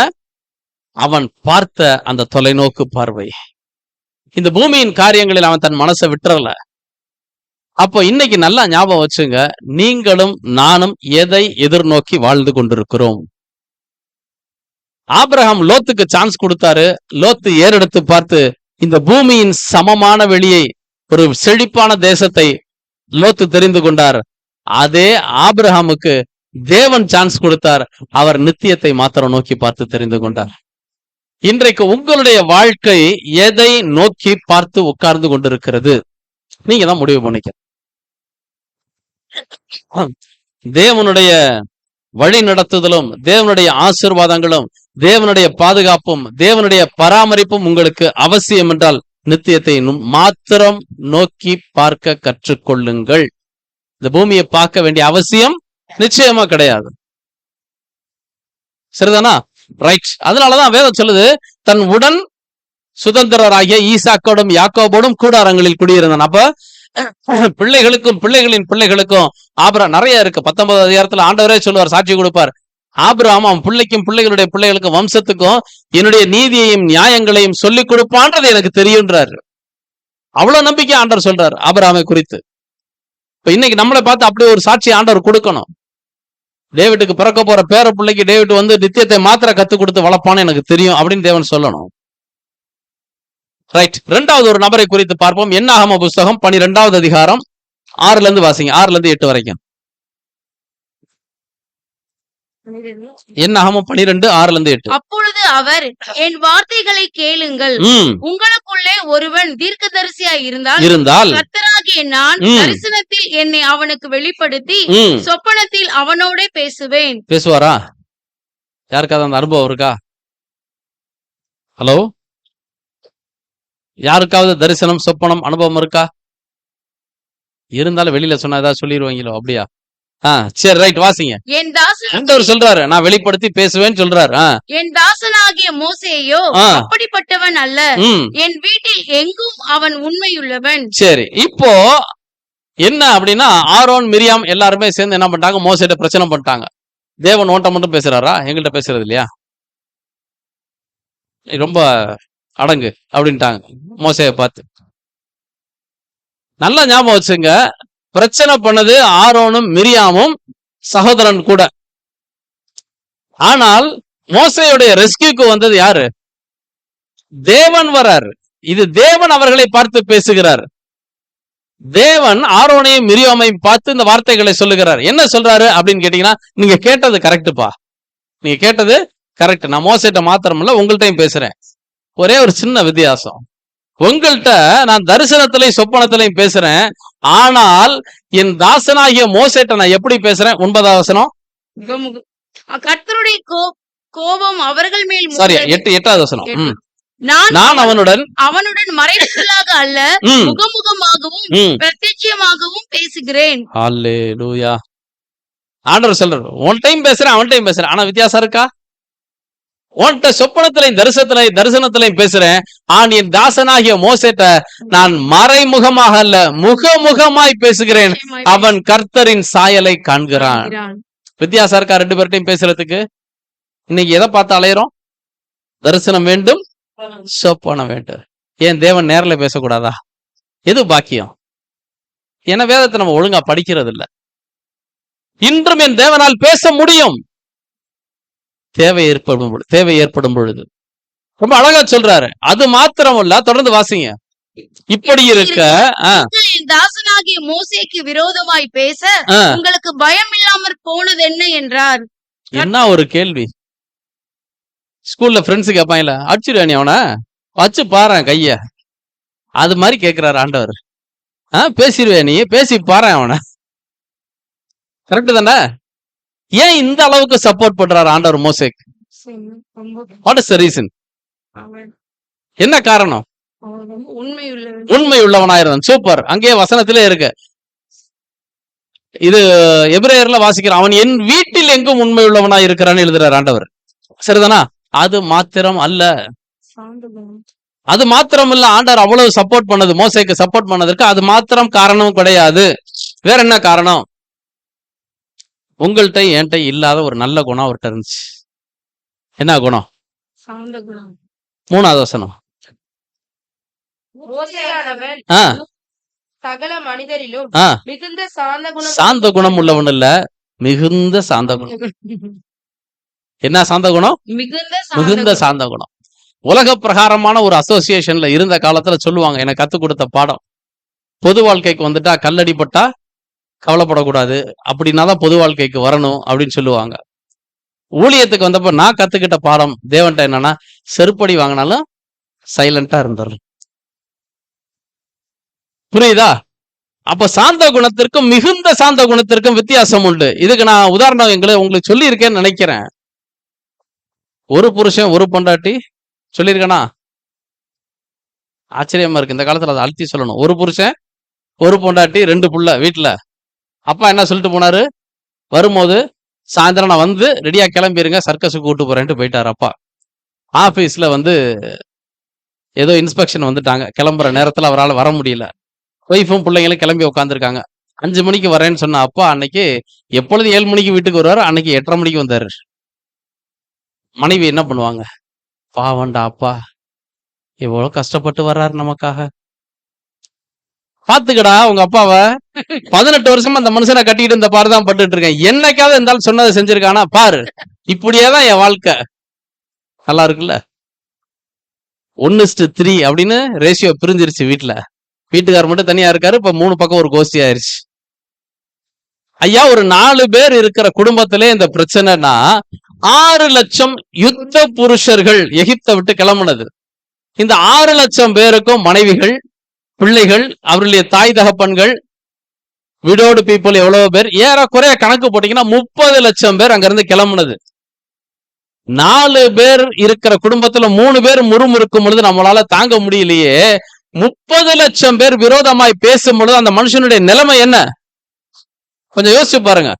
அவன் பார்த்த அந்த தொலைநோக்கு பார்வை. இந்த பூமியின் காரியங்களில் அவன் தன் மனசை விட்டுறல. அப்போ இன்னைக்கு நல்லா ஞாபகம் வச்சுங்க, நீங்களும் நானும் எதை எதிர்நோக்கி வாழ்ந்து கொண்டிருக்கிறோம். ஆபிரகாம் லோத்துக்கு சான்ஸ் கொடுத்தாரு. லோத்து ஏறெடுத்து பார்த்து இந்த பூமியின் சமமான வெளியை, ஒரு செழிப்பான தேசத்தை லோத்து தெரிந்து கொண்டார். அதே ஆபிரகாமுக்கு தேவன் சான்ஸ் கொடுத்தார். அவர் நித்தியத்தை மாத்திரம் நோக்கி பார்த்து தெரிந்து கொண்டார். இன்றைக்கு உங்களுடைய வாழ்க்கை எதை நோக்கி பார்த்து உட்கார்ந்து கொண்டிருக்கிறது? நீங்க தான் முடிவு பண்ணிக்க. தேவனுடைய வழி நடத்துதலும், தேவனுடைய ஆசீர்வாதங்களும், தேவனுடைய பாதுகாப்பும், தேவனுடைய பராமரிப்பும் உங்களுக்கு அவசியம் என்றால் நித்தியத்தை மாத்திரம் நோக்கி பார்க்க கற்றுக்கொள்ளுங்கள். இந்த பூமியை பார்க்க வேண்டிய அவசியம் நிச்சயமா கிடையாது. சரிதானா? ரைட். அதனாலதான் வேதம் சொல்லுது, தன் உடன் சுதந்திரராகிய ஈசாக்கோடும் யாக்கோபோடும் கூடாரங்களில் குடியிருந்தான். அப்ப பிள்ளைகளுக்கும் பிள்ளைகளின் பிள்ளைகளுக்கும் ஆபிரகாம் நிறைய இருக்கு. 19வது அதிகாரத்துல ஆண்டவரே சொல்லுவார், சாட்சி கொடுப்பார். ஆபிரகாம் அவன் பிள்ளைக்கும் பிள்ளைகளுடைய பிள்ளைகளுக்கும் வம்சத்துக்கும் என்னுடைய நீதியையும் நியாயங்களையும் சொல்லிக் கொடுப்பான்றது எனக்கு தெரியும்ன்றாரு. அவ்வளவு நம்பிக்கை ஆண்டவர் சொல்றாரு ஆபிரகாமை குறித்து. இப்ப இன்னைக்கு நம்மளை பார்த்து அப்படியே ஒரு சாட்சி ஆண்டவர் கொடுக்கணும். டேவிட்டுக்கு பிறக்க போற பேர பிள்ளைக்கு டேவிட் வந்து நித்தியத்தை மாத்திர கத்துக் கொடுத்து வளர்ப்பான்னு எனக்கு தெரியும் அப்படின்னு தேவன் சொல்லணும். ரைட். 2வது ஒரு நபரை குறித்து பார்ப்போம். என்னாகம புஸ்தகம் 12வது அதிகாரம் 6ல இருந்து வாசிங்க, 6ல இருந்து 8 வரைக்கும். என்னாகம 12, 6ல இருந்து 8. அப்பொழுது அவர், என் வார்த்தைகளை கேளுங்கள். உங்களுக்குள்ளே ஒருவன் தீர்க்கதரிசியாய் இருந்தால் கர்த்தராகிய நான் தரிசனத்தில் என்னை அவனுக்கு வெளிப்படுத்தி சொப்பனத்தில் அவனோட பேசுவேன். பேசுவாரா? யாருக்காவது அந்த அனுபவம் இருக்கா? ஹலோ, யாருக்காவது தரிசனம் சொப்பனம் அனுபவம் இருக்கா? இருந்தாலும் வெளியில சொன்னா ஏதாவது சொல்லிடுவாங்களோ? அப்படியா? சரி, ரைட், வாசிங்க. என் தாசன் சொல்றாரு, நான் வெளிப்படுத்தி பேசுவேன்னு சொல்றாரு. என் தாசனாகிய மோசேயோ அப்படிப்பட்டவன் அல்ல. என் வீட்டில் எங்கும் அவன் உண்மையுள்ளவன். சரி, இப்போ என்ன அப்படின்னா, ஆரோன் மிரியாம் எல்லாருமே சேர்ந்து என்ன பண்ணிட்டாங்க? மோசேட்ட பிரச்சனை பண்ணிட்டாங்க. தேவன் ஓட்ட மட்டும் பேசுறாரா? எங்கள்கிட்ட பேசுறது இல்லையா? ரொம்ப அடங்கு அப்படின்ட்டாங்க மோசேயை பார்த்து. நல்லா ஞாபகம் வச்சுங்க, பிரச்சனை பண்ணது ஆரோனும் மிரியாமும் சகோதரன் கூட. ஆனால் மோசேயுடைய ரெஸ்கியூக்கு வந்தது யாரு? தேவன் வராரு. இது தேவன் அவர்களை பார்த்து பேசுகிறார். தேவன் ஆரோனையும் மிரியாமையும் பார்த்து இந்த வார்த்தைகளை சொல்லுகிறார். என்ன சொல்றாரு அப்படின்னு கேட்டீங்கன்னா, நீங்க கேட்டது கரெக்டுப்பா, நீங்க கேட்டது கரெக்ட். நான் மோசேட்ட மாத்திரமில்ல, உங்கள்கிட்டையும் பேசுறேன். ஒரே ஒரு சின்ன வித்தியாசம். உங்கள்கிட்ட நான் தரிசனத்திலையும் சொப்பனத்திலையும் பேசுறேன். ஆனால் என் தாசனாகிய மோசேட்ட நான் எப்படி பேசுறேன்? 9வது வசனம். கர்த்தருடைய கோபம் அவர்கள் மேல். சாரி, 8வது வசனம். நான் அவனுடன் அவனுடன் மறைமுகமாக அல்ல, ம், முகமுகமாகவும் ம். பிரத்யட்சமாகவும் பேசுகிறேன். அல்லேலூயா. ஆண்டவர் சொல்றார், ஒன் டைம் பேசுறேன், அவன் டைம் பேசுறேன், ஆனா வித்தியாசம் இருக்கா? உன்கிட்ட சொப்பனத்திலையும் தரிசனத்திலையும் பேசுறேன். என் தாசனாகிய மோசேட்ட நான் மறைமுகமாக அல்ல, முகமுகமாய் பேசுகிறேன். அவன் கர்த்தரின் சாயலை காண்கிறான். வித்தியாசம் இருக்கா ரெண்டு பேர்ட்டையும் பேசுறதுக்கு? இன்னைக்கு எதை பார்த்து அலையிறோம்? தரிசனம் வேண்டும், சொப்பனம் வேண்டும். ஏன் தேவன் நேர்ல பேசக்கூடாதா? எது பாக்கியம்? ஏன்னா வேதத்தை நம்ம ஒழுங்கா படிக்கிறது இல்ல. இன்றும் என் தேவனால் பேச முடியும், தேவை ஏற்படும் பொழுது. ரொம்ப அழகா சொல்றாரு. அது மாத்திரமல்ல, தொடர்ந்து வாசிங்க. இப்படி இருக்க என் தாசனாகிய மோசேக்கு விரோதமாய் பேச உங்களுக்கு பயம் இல்லாமற் போனது என்ன என்றார். என்ன ஒரு கேள்வி! ஸ்கூல்ல ஃப்ரெண்ட்ஸு கேட்பாங்கல்ல, அடிச்சிருவா நீ அவனை, வச்சு பாரு கைய, அது மாதிரி கேட்கிறாரு ஆண்டவர். பேசிடுவே நீ, பேசி பாரு அவனை. கரெக்ட் தானே? ஏன் இந்த அளவுக்கு சப்போர்ட் பண்றாரு ஆண்டவர் மோசேக்கு? What is the reason? என்ன காரணம்? உண்மை உள்ளவனாயிருந்தான். சூப்பர். அங்கே வசனத்திலே இருக்கு. இது எபிரேயர்ல வாசிக்கிறான், அவன் என் வீட்டில் எங்கும் உண்மை உள்ளவனாய் இருக்கிறான்னு எழுதுறாரு ஆண்டவர். சரிதானா? அது மாத்திரம் அல்ல, அது மாத்திரம் இல்ல. ஆண்டவர் அவ்வளவு சப்போர்ட் பண்ணது, மோசேக்கு சப்போர்ட் பண்ணதற்கு அது மாத்திரம் காரணம் கிடையாது. வேற என்ன காரணம்? உங்கள்கிட்ட என்கிட்ட இல்லாத ஒரு நல்ல குணம் அவர்கிட்ட இருந்துச்சு. என்ன குணம்? மூணாவது வசனம். சகல மனிதரிலும் மிகுந்த சாந்த குணம் உள்ளவன் இல்ல, மிகுந்த சாந்த குணம். என்ன சாந்த குணம்? மிகுந்த சாந்த குணம். உலக பிரகாரமான ஒரு அசோசியேஷன்ல இருந்த காலத்துல சொல்லுவாங்க, எனக்கு கத்துக் கொடுத்த பாடம், பொது வாழ்க்கைக்கு வந்துட்டா கல்லடிப்பட்டா கவலைப்படக்கூடாது, அப்படின்னாதான் பொது வாழ்க்கைக்கு வரணும் அப்படின்னு சொல்லுவாங்க. ஊழியத்துக்கு வந்தப்ப நான் கத்துக்கிட்ட பாடம் தேவன்ட்ட என்னன்னா, செருப்படி வாங்கினாலும் சைலண்டா இருந்துடும். புரியுதா? அப்ப சாந்த குணத்திற்கும் மிகுந்த சாந்த குணத்திற்கும் வித்தியாசம் உண்டு. இதுக்கு நான் உதாரணம் உங்களுக்கு சொல்லி இருக்கேன்னு நினைக்கிறேன். ஒரு புருஷன் ஒரு பொண்டாட்டி சொல்லியிருக்கேனா? ஆச்சரியமா இருக்கு. இந்த காலத்துல அதை அழுத்தி சொல்லணும். ஒரு புருஷன் ஒரு பொண்டாட்டி 2 புள்ள வீட்டுல. அப்பா என்ன சொல்லிட்டு போனாரு? வரும்போது சாயந்தரம் நான் வந்து ரெடியா கிளம்பிருங்க, சர்க்கஸுக்கு கூட்டு போறேன்ட்டு போயிட்டாரு அப்பா. ஆபீஸ்ல வந்து ஏதோ இன்ஸ்பெக்ஷன் வந்துட்டாங்க, கிளம்புற நேரத்துல அவரால் வர முடியல. ஒய்ஃபும் பிள்ளைங்களும் கிளம்பி உட்காந்துருக்காங்க. 5 மணிக்கு வரேன்னு சொன்ன அப்பா அன்னைக்கு எப்பொழுது 7 மணிக்கு வீட்டுக்கு வருவாரு, அன்னைக்கு 8:30 மணிக்கு வந்தாரு. மனைவி என்ன பண்ணுவாங்க? பாவண்டா அப்பா, எவ்வளவு கஷ்டப்பட்டு வர்றாரு நமக்காக, பாத்துக்கடா உங்க அப்பாவை, 18 வருஷமா அந்த மனுஷனை கட்டிட்டு இந்த பாருதான் பட்டுட்டு இருக்கேன், என்னைக்காவது இருந்தாலும் சொன்னதை செஞ்சிருக்கானா பாரு, இப்படியேதான் என் வாழ்க்கை. நல்லா இருக்குல்ல? 1:3 அப்படின்னு ரேஷியோ பிரிஞ்சிருச்சு வீட்டுல. வீட்டுக்காரர் மட்டும் தனியா இருக்காரு, இப்ப 3 பக்கம் ஒரு கோஷ்டி ஆயிருச்சு. ஐயா, ஒரு 4 பேர் இருக்கிற குடும்பத்திலே இந்த பிரச்சனைனா 6 லட்சம் யுத்த புருஷர்கள் எகிப்தை விட்டு கிளம்புனது. இந்த 6 லட்சம் பேருக்கும் மனைவிகள், பிள்ளைகள், அவருடைய தாய் தகப்பன்கள், விடோடு பீப்புள் எவ்வளவு பேர், ஏறக்குறைய கணக்கு போட்டீங்கன்னா 30 லட்சம் பேர் அங்கிருந்து கிளம்புனது. 4 பேர் இருக்கிற குடும்பத்துல 3 பேர் முறுமுறுக்கும் பொழுது நம்மளால தாங்க முடியலையே, 30 லட்சம் பேர் விரோதமாய் பேசும் பொழுது அந்த மனுஷனுடைய நிலைமை என்ன? கொஞ்சம் யோசிச்சு பாருங்க.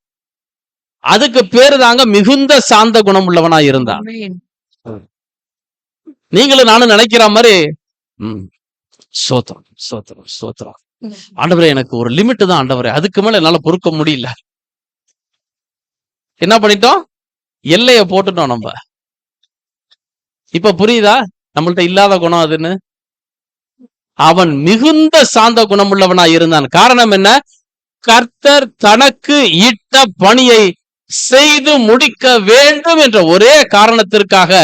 அதுக்கு பேரு தாங்க மிகுந்த சாந்த குணம் உள்ளவனா இருந்தான். நீங்களும் நானும் நினைக்கிற மாதிரி சோத்திரம் சோத்திரம் சோத்திரம் ஆண்டவரே, எனக்கு ஒரு லிமிட் தான் ஆண்டவரே, அதுக்கு மேல என்னால பொறுக்க முடியல. என்ன பண்ணிட்டோம்? எல்லைய போட்டுட்டோம் நம்ம. இப்ப புரியுதா நம்மள்ட்ட இல்லாத குணம் அதுன்னு? அவன் மிகுந்த சாந்த குணம் உள்ளவனா இருந்தான். காரணம் என்ன? கர்த்தர் தனக்கு இட்ட பணியை செய்து முடிக்க வேண்டும் என்ற ஒரே காரணத்திற்காக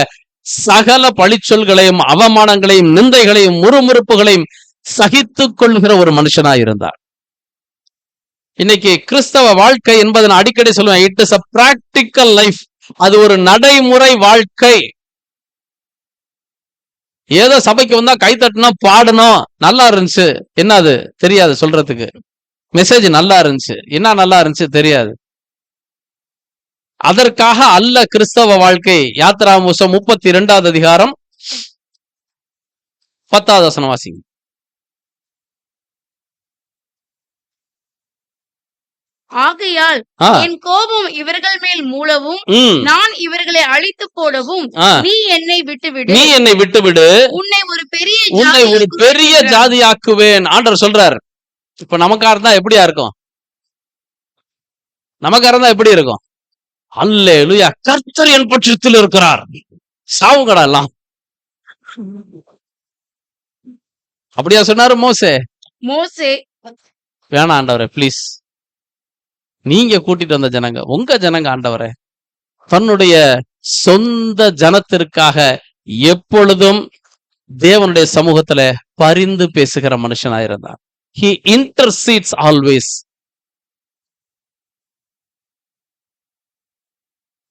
சகல பழிச்சொல்களையும் அவமானங்களையும் நிந்தைகளையும் முறுமுறுப்புகளையும் சகித்துக் கொள்கிற ஒரு மனுஷனா இருந்தார். இன்னைக்கு கிறிஸ்தவ வாழ்க்கை என்பதை நான் அடிக்கடி சொல்லுவேன், it is a practical life. அது ஒரு நடைமுறை வாழ்க்கை. ஏதோ சபைக்கு வந்தா கை தட்டணும், பாடணும், நல்லா இருந்துச்சு, என்ன அது தெரியாது சொல்றதுக்கு. மெசேஜ் நல்லா இருந்துச்சு, என்ன நல்லா இருந்துச்சு தெரியாது. அதற்காக அல்ல கிறிஸ்தவ வாழ்க்கை. யாத்திராகமம் 32வது அதிகாரம் 10வது வசனம் வாசிங்க. ஆகையால் என் கோபம் இவர்கள் மேல் மூளவும் நான் இவர்களை அழித்து போடவும் நீ என்னை விட்டுவிடு, உன்னை ஒரு பெரிய ஜாதியாக்குவேன். ஆண்டவர் சொல்றார். இப்ப நமக்கா இருந்தா எப்படியா இருக்கும்? எப்படி இருக்கும்? அல்லேலூயா, கர்த்தர் என் பட்சத்தில் இருக்கிறார், சாவுங்கடா எல்லாம். அப்படியா சொன்னாரு மோசே? வேணாம் ஆண்டவரே, பிளீஸ். நீங்க கூட்டிட்டு வந்த ஜனங்க, உங்க ஜனங்க ஆண்டவரே. தன்னுடைய சொந்த ஜனத்திற்காக எப்பொழுதும் தேவனுடைய சமூகத்துல பரிந்து பேசுகிற மனுஷனாயிருந்தார். He intercedes always.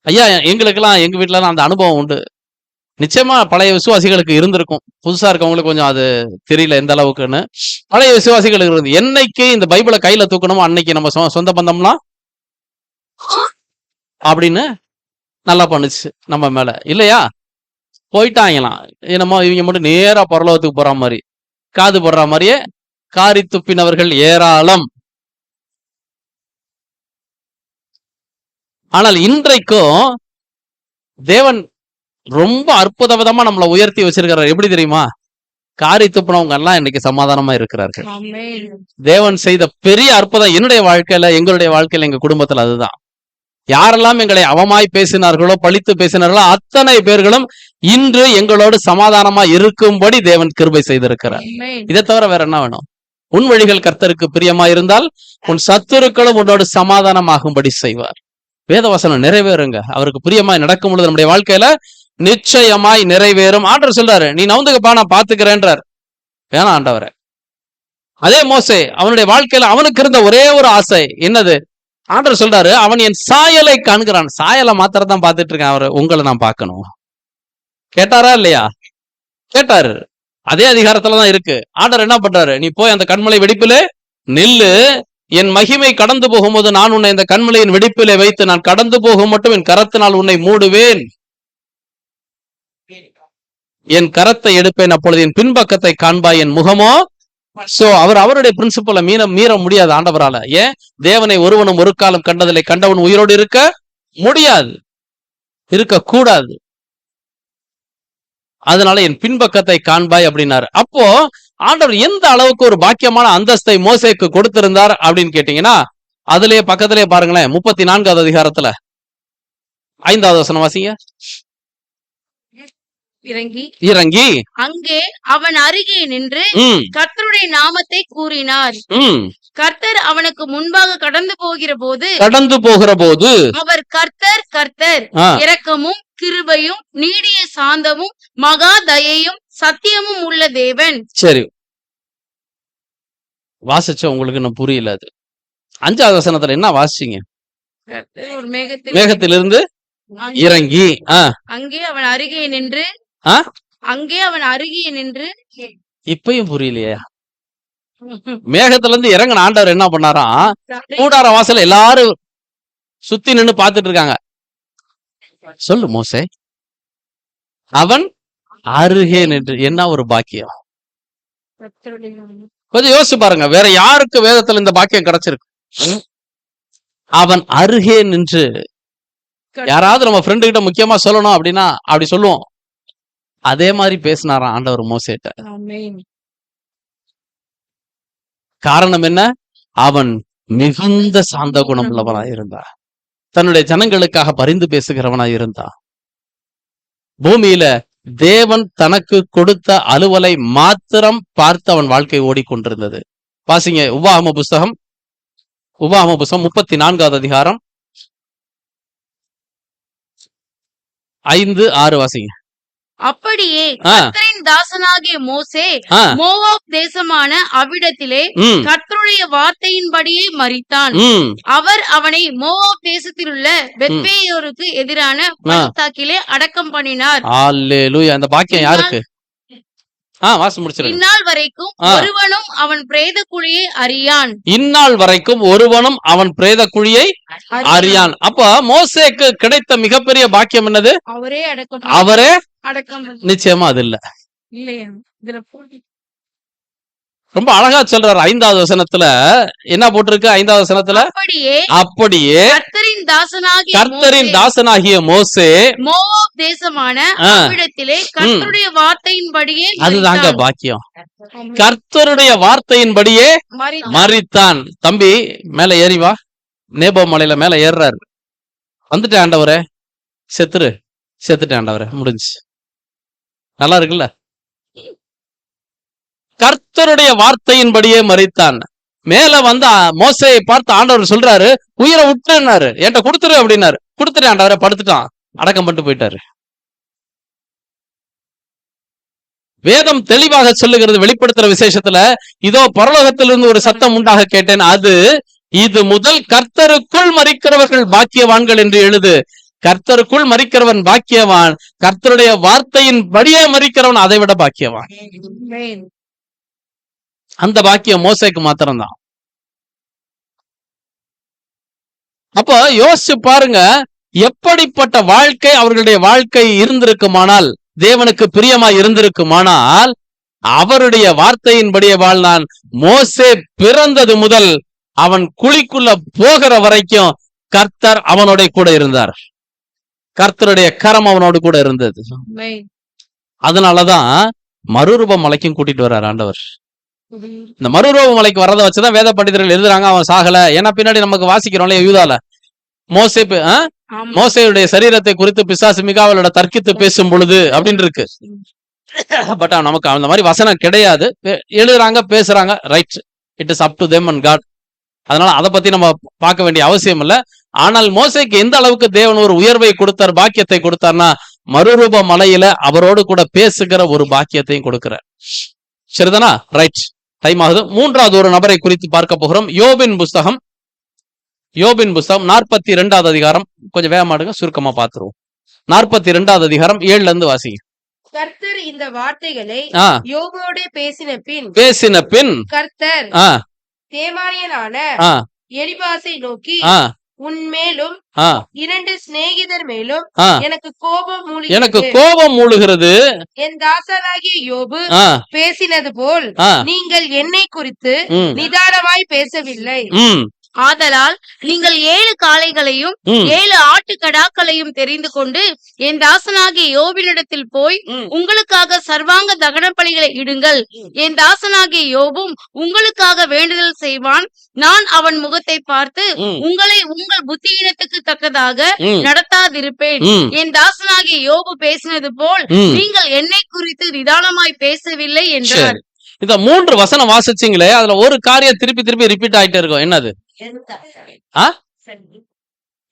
ஐயா, எங்களுக்கெல்லாம் எங்க வீட்டுல அந்த அனுபவம் உண்டு. நிச்சயமா பழைய விசுவாசிகளுக்கு இருந்திருக்கும், புதுசா இருக்கவங்களுக்கு கொஞ்சம் அது தெரியல எந்த அளவுக்குன்னு. பழைய விசுவாசிகளுக்கு இருந்து என்னைக்கு இந்த பைபிளை கையில தூக்கணுமோ அன்னைக்கு நம்ம சொந்த பந்தம்லாம் அப்படின்னு நல்லா பண்ணுச்சு நம்ம மேல, இல்லையா? போயிட்டாங்களாம். என்னமோ இவங்க மட்டும் நேரா பரலோகத்துக்கு போற மாதிரி, காது போடுற மாதிரியே காரி துப்பினவர்கள் ஏராளம். ஆனால் இன்றைக்கும் தேவன் ரொம்ப அற்புத விதமா நம்மளை உயர்த்தி வச்சிருக்கிறார். எப்படி தெரியுமா? காரி துப்புனவங்க எல்லாம் இன்னைக்கு சமாதானமா இருக்கிறார்கள். தேவன் செய்த பெரிய அற்புதம் என்னுடைய வாழ்க்கையில, எங்களுடைய வாழ்க்கையில, எங்க குடும்பத்துல அதுதான். யாரெல்லாம் எங்களை அவமாய் பேசினார்களோ, பழித்து பேசினார்களோ, அத்தனை பேர்களும் இன்று எங்களோடு சமாதானமா இருக்கும்படி தேவன் கிருபை செய்திருக்கிறார். இதை தவிர வேற என்ன வேணும்? உன் வழிகள் கர்த்தருக்கு பிரியமா இருந்தால் உன் சத்துருக்களும் உன்னோடு சமாதானமாகும்படி செய்வார். வேதவசனம் நிறைவேறுங்க. அவருக்கு பிரியமாய் நடக்கும் பொழுது நம்முடைய வாழ்க்கையில நிச்சயமாய் நிறைவேறும். ஆண்டவர் சொல்றாரு, நீ நவுந்துக்கப்பா, நான் பாத்துக்கிறேன்றார். வேணாம் ஆண்டவரே. அதே மோசே, அவனுடைய வாழ்க்கையில அவனுக்கு இருந்த ஒரே ஒரு ஆசை என்னது? ஆண்டவர் சொல்றாரு, அவன் என் சாயலை காண்கிறான். சாயலை மாத்திரதான் பார்த்துட்டு இருக்கேன், அவரு உங்களை நான் பார்க்கணும். கேட்டாரா இல்லையா? கேட்டாரு. அதே அதிகாரத்துலதான் இருக்கு. ஆண்டவர் என்ன பண்றாரு? நீ போய் அந்த கண்மலை வெடிப்பிலே நில்லு, என் மகிமை கடந்து போகும்போது நான் உன்னை இந்த கண்மலையின் வெடிப்பிலே வைத்து நான் கடந்து போகும் மட்டும் என் கரத்தினால் உன்னை மூடுவேன், என் கரத்தை எடுப்பேன், அப்பொழுது என் பின்பக்கத்தை காண்பாய், என் முகமோ. சோ அவருடைய பிரின்சிபலை மீற முடியாது ஆண்டவரால. ஏன்? தேவனை ஒருவனும் ஒரு காலம் கண்டதில்லை, கண்டவன் உயிரோடு இருக்க முடியாது, இருக்க கூடாது. அதனால என் பின்பக்கத்தை காண்பாய் அப்படின்னாரு. அப்போ ஆண்டவர் எந்த அளவுக்கு ஒரு பாக்கியமான அந்தஸ்தை மோசேக்கு கொடுத்திருந்தார் அப்படின்னு கேட்டீங்கன்னா, அதுலயே பக்கத்திலேயே பாருங்களேன், 34வது அதிகாரத்துல 5வது வசனம் வாசிங்க. இறங்கி அங்கே அவன் அருகே நின்று கர்த்தருடைய நாமத்தை கூறினார். கர்த்தர் அவனுக்கு முன்பாக கடந்து போகிற போது அவர் கர்த்தர் கர்த்தர் இரக்கமும் கிருபையும் நீடிய சாந்தமும் மகா தயையும் சத்தியமும் உள்ள தேவன். சரி, வாசிச்ச உங்களுக்கு இன்னும் புரியல. அது 5வது வசனத்துல என்ன வாசிச்சீங்க? மேகத்திலிருந்து இறங்கி அங்கே அவன் அருகே நின்று இப்பயும் புரியலையா? மேகத்துல இருந்து இறங்கின ஆண்டவர் என்ன பண்ணாராம்? கூடார வாசல் எல்லாரும் சுத்தி நின்னு பாத்துட்டு இருக்காங்க. சொல்லு மோசே, அவன் அருகே நின்று. என்ன ஒரு பாக்கியம்! கொஞ்சம் யோசிச்சு பாருங்க, வேற யாருக்கு வேதத்துல இந்த பாக்கியம் கிடைச்சிருக்கு? அவன் அருகே நின்று. யாராவது நம்ம ஃப்ரெண்டு கிட்ட முக்கியமா சொல்லணும் அப்படின்னா அப்படி சொல்லுவோம். அதே மாதிரி பேசினாராம் ஆண்டவர் மோசேட்ட. காரணம் என்ன? அவன் மிகுந்த சாந்த குணம் உள்ளவனாய் இருந்தான், தன்னுடைய ஜனங்களுக்காக பரிந்து பேசுகிறவனாய் இருந்தான். பூமியில தேவன் தனக்கு கொடுத்த அலுவலை மாத்திரம் பார்த்து அவன் வாழ்க்கை ஓடிக்கொண்டிருந்தது. வாசிங்க உபாகம புஸ்தகம் 34வது அதிகாரம் 5-6 வாசிங்க. அப்படியே கர்த்தரின் தாசனாகிய மோசே மோவாப் தேசமான அவ்விடத்திலே கர்த்தருடைய வார்த்தையின்படியே மரித்தான். அவர் அவனை மோவாப் தேசத்தில் உள்ள பெத்பேயோருக்கு எதிரான பள்ளத்தாக்கிலே அடக்கம் பண்ணினார். அல்லேலூயா. அந்த பாக்கியம் யாருக்கு? இந்நாள் வரைக்கும் ஒருவனும் அவன் பிரேத குழியை அறியான். இந்நாள் வரைக்கும் ஒருவனும் அவன் பிரேத குழியை அறியான். அப்ப மோசேக்கு கிடைத்த மிகப்பெரிய பாக்கியம் என்னது? அவரே அடக்கம். நிச்சயமா அது இல்ல. இல்லையா இதுல போட்டி ரொம்ப அழகா சொல்றாரு. 5வது வசனத்துல என்ன போட்டிருக்கு? 5வது வசனத்துல அப்படியே கர்த்தரின் தாசனாகிய மோசே மோவாப் தேசமான அவ்விடத்திலே கர்த்தருடைய வார்த்தையின்படியே அதுதாங்க பாக்கியம். கர்த்தருடைய வார்த்தையின்படியே மரித்தான். தம்பி மேல ஏறி வா. நேபோ மலையில மேல ஏறுறாரு. வந்துட்டேன் ஆண்டவரே. செத்துட்டேன் ஆண்டவரே. முடிஞ்சு. நல்லா இருக்குல்ல? கர்த்தருடைய வார்த்தையின்படியே மரித்தான். மேல வந்து மோசேயை பார்த்து ஆண்டவர் சொல்றாரு, உயிரை விட்டுனாரு, என்கிட்ட கொடுத்துரு அப்படின்னாரு. கொடுத்துட்டேன் ஆண்டவரை. படுத்துட்டான். அடக்கம் பண்ணிட்டு போயிட்டாரு. வேதம் தெளிவாக சொல்லுகிறது. வெளிப்படுத்துற விசேஷத்துல இதோ பரலோகத்திலிருந்து ஒரு சத்தம் உண்டாக கேட்டேன். இது முதல் கர்த்தருக்குள் மரிக்கிறவர்கள் பாக்கியவான்கள் என்று எழுது. கர்த்தருக்குள் மரிக்கிறவன் பாக்கியவான். கர்த்தருடைய வார்த்தையின் படியே மரிக்கிறவன் அதை விட பாக்கியவான். அந்த பாக்கியம் மோசேக்கு மாத்திரம்தான். அப்ப யோசிச்சு பாருங்க, எப்படிப்பட்ட வாழ்க்கை அவர்களுடைய வாழ்க்கை இருந்திருக்குமானால், தேவனுக்கு பிரியமா இருந்திருக்குமானால் அவருடைய வார்த்தையின்படியே வாழ்ந்தான். மோசே பிறந்தது முதல் அவன் குழிக்குள்ள போகிற வரைக்கும் கர்த்தர் அவனோட கூட இருந்தார். கர்த்தருடைய கரம் அவனோடு கூட இருந்தது. அதனாலதான் மறுரூப மலைக்கும் கூட்டிட்டு வர்றார் ஆண்டவர். இந்த மறுரூப மலைக்கு வரதை வச்சுதான் வேத பண்டிதர்கள் எழுதுறாங்க அவன் சாகல. ஏன்னா பின்னாடி நமக்கு வாசிக்கிறோம்ல யூதால மோசேயுடைய சரீரத்தை குறித்து பிசாசு மிகாவலோட தர்க்கித்து பேசும் பொழுது அப்படின்னு இருக்கு. பட் நமக்கு அந்த மாதிரி வசனம் கிடையாது. எழுதுறாங்க, பேசுறாங்க. Right, it is up to them and God. அதனால அதை பத்தி நம்ம பார்க்க வேண்டிய அவசியம் இல்லை. ஆனால் மோசேக்கு எந்த அளவுக்கு தேவன் ஒரு உயர்வை கொடுத்தார், பாக்கியத்தை கொடுத்தார்னா, மறுரூப மலையில அவரோடு கூட பேசுகிற ஒரு பாக்கியத்தையும் கொடுக்கிறார். சரிதானா? ரைட், டைம் ஆகுது. 3வது ஒரு நபரை குறித்து பார்க்க போகிறோம். யோபின் புஸ்தகம் 42வது அதிகாரம். கொஞ்சம் வேகமாடுங்க, சுருக்கமா பார்த்துருவோம். 42வது அதிகாரம் 7ல இருந்து வாசிங்க. கர்த்தர் இந்த வார்த்தைகளை யோபோடு பேசின பின் கர்த்தர் தேமானியனான எலிபாசை நோக்கி, உன் மேலும் 2 சிநேகிதர் மேலும் எனக்கு கோபம் மூளுகிறது. என் தாசனாகிய யோபு பேசினது போல் நீங்கள் என்னை குறித்து நிதானமாய் பேசவில்லை. ஆதலால் நீங்கள் 7 காளைகளையும் 7 ஆட்டுக்கடாக்களையும் தெரிந்து கொண்டு என் தாசனாகிய யோபினிடத்தில் போய் உங்களுக்காக சர்வாங்க தகன பலிகளை இடுங்கள். என் தாசனாகிய யோபும் உங்களுக்காக வேண்டுதல் செய்வான். நான் அவன் முகத்தை பார்த்து உங்களை உங்கள் புத்தியினத்துக்கு தக்கதாக நடத்தாதிருப்பேன். என் தாசனாகிய யோபு பேசினது போல் நீங்கள் என்னை குறித்து நிதானமாய் பேசவில்லை என்றார். இந்த 3 வசனம் வாசிச்சீங்களே, அதுல ஒரு காரியம் திருப்பி ரிப்பீட் ஆயிட்டே இருக்கும். என்னது?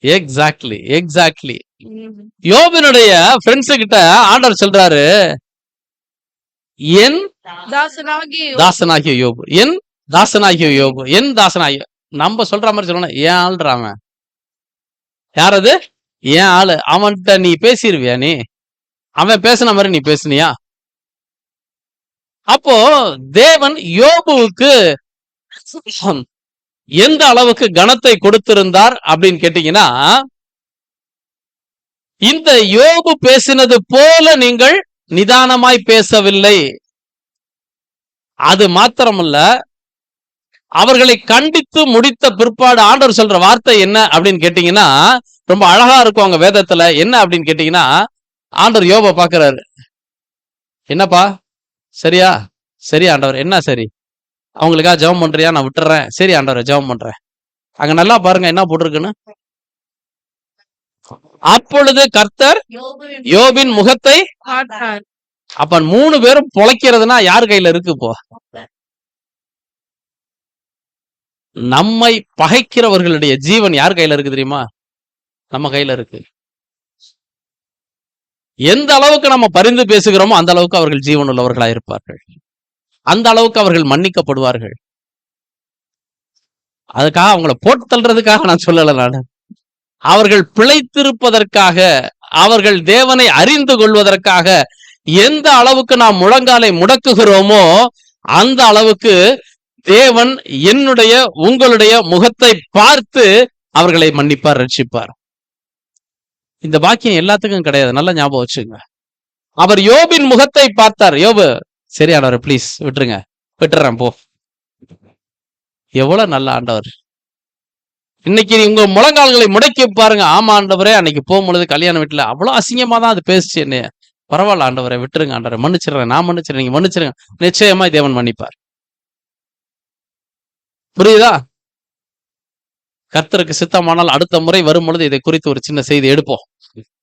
எக்ஸாக்ட்லி யோபினுடைய ஃப்ரெண்ட்ஸ் கிட்ட ஆண்டவர் சொல்றாரு, என் தாசனாகிய யோபு, என் தாசனாகிய யோபு, என் தாசனாகிய. நம்ம சொல்ற மாதிரி சொல்லணும், ஏன் ஆள்றாம யாரது? ஏன் ஆளு. அவன்கிட்ட நீ பேசிருவியா? நீ அவன் பேசின மாதிரி நீ பேசுனியா? அப்போ தேவன் யோபுவுக்கு எந்த அளவுக்கு கனத்தை கொடுத்திருந்தார் அப்படின்னு கேட்டீங்கன்னா, இந்த யோபு பேசினது போல நீங்கள் நிதானமாய் பேசவில்லை. அது மாத்திரமல்ல, அவர்களை கண்டித்து முடித்த பிற்பாடு ஆண்டவர் சொல்ற வார்த்தை என்ன அப்படின்னு கேட்டீங்கன்னா, ரொம்ப அழகா இருக்கும் அவங்க வேதத்துல. என்ன அப்படின்னு கேட்டீங்கன்னா, ஆண்டவர் யோபை பாக்குறாரு. என்னப்பா, சரியா? சரி ஆண்டவர். என்ன சரி? அவங்களுக்காக ஜெபம் பண்றியா? நான் விட்டுறேன். சரி ஆண்டவரை, ஜெபம் பண்றேன். அங்க நல்லா பாருங்க என்ன போட்டிருக்குன்னு. அப்பொழுது கர்த்தர் யோபின் முகத்தை. அப்ப 3 பேரும் பொழைக்கிறதுனா யார் கையில இருக்கு? இப்போ நம்மை பகைக்கிறவர்களுடைய ஜீவன் யார் கையில இருக்கு தெரியுமா? நம்ம கையில இருக்கு. எந்த அளவுக்கு நம்ம பரிந்து பேசுகிறோமோ அந்த அளவுக்கு அவர்கள் ஜீவன் உள்ளவர்களா இருப்பார்கள். அந்த அளவுக்கு அவர்கள் மன்னிக்கப்படுவார்கள். அதுக்காக அவங்கள போட்டு தள்ளுறதுக்காக நான் சொல்லல. நான் அவர்கள் பிழைத்திருப்பதற்காக, அவர்கள் தேவனை அறிந்து கொள்வதற்காக எந்த அளவுக்கு நாம் முழங்காலை முடக்குகிறோமோ அந்த அளவுக்கு தேவன் என்னுடைய உங்களுடைய முகத்தை பார்த்து அவர்களை மன்னிப்பார், ரட்சிப்பார். இந்த பாக்கியம் எல்லாத்துக்கும் கிடையாது. நல்ல ஞாபகம் வச்சுங்க. அவர் யோபின் முகத்தை பார்த்தார். யோபு, சரி ஆண்டவர் ப்ளீஸ் விட்டுருங்க, விட்டுறேன் போ. எவ்வளவு நல்ல ஆண்டவர். இன்னைக்கு உங்க முழங்கால்களை முடக்கி பாருங்க. ஆமா ஆண்டவரே, அன்னைக்கு போகும்பொழுது கல்யாண வீட்டுல அவ்வளவு அசிங்கமா தான் அது பேசுச்சு என்ன. பரவாயில்ல ஆண்டவரை, விட்டுருங்க ஆண்டவரை, மன்னிச்சிடுறேன், நான் மன்னிச்சிடுறேன், நீங்க மன்னிச்சிருங்க. நிச்சயமா தேவன் மன்னிப்பார். புரியுதா? கர்த்தருக்கு சித்தமானால் அடுத்த முறை வரும் பொழுது இதை குறித்து ஒரு சின்ன செய்தி எடுப்போம்.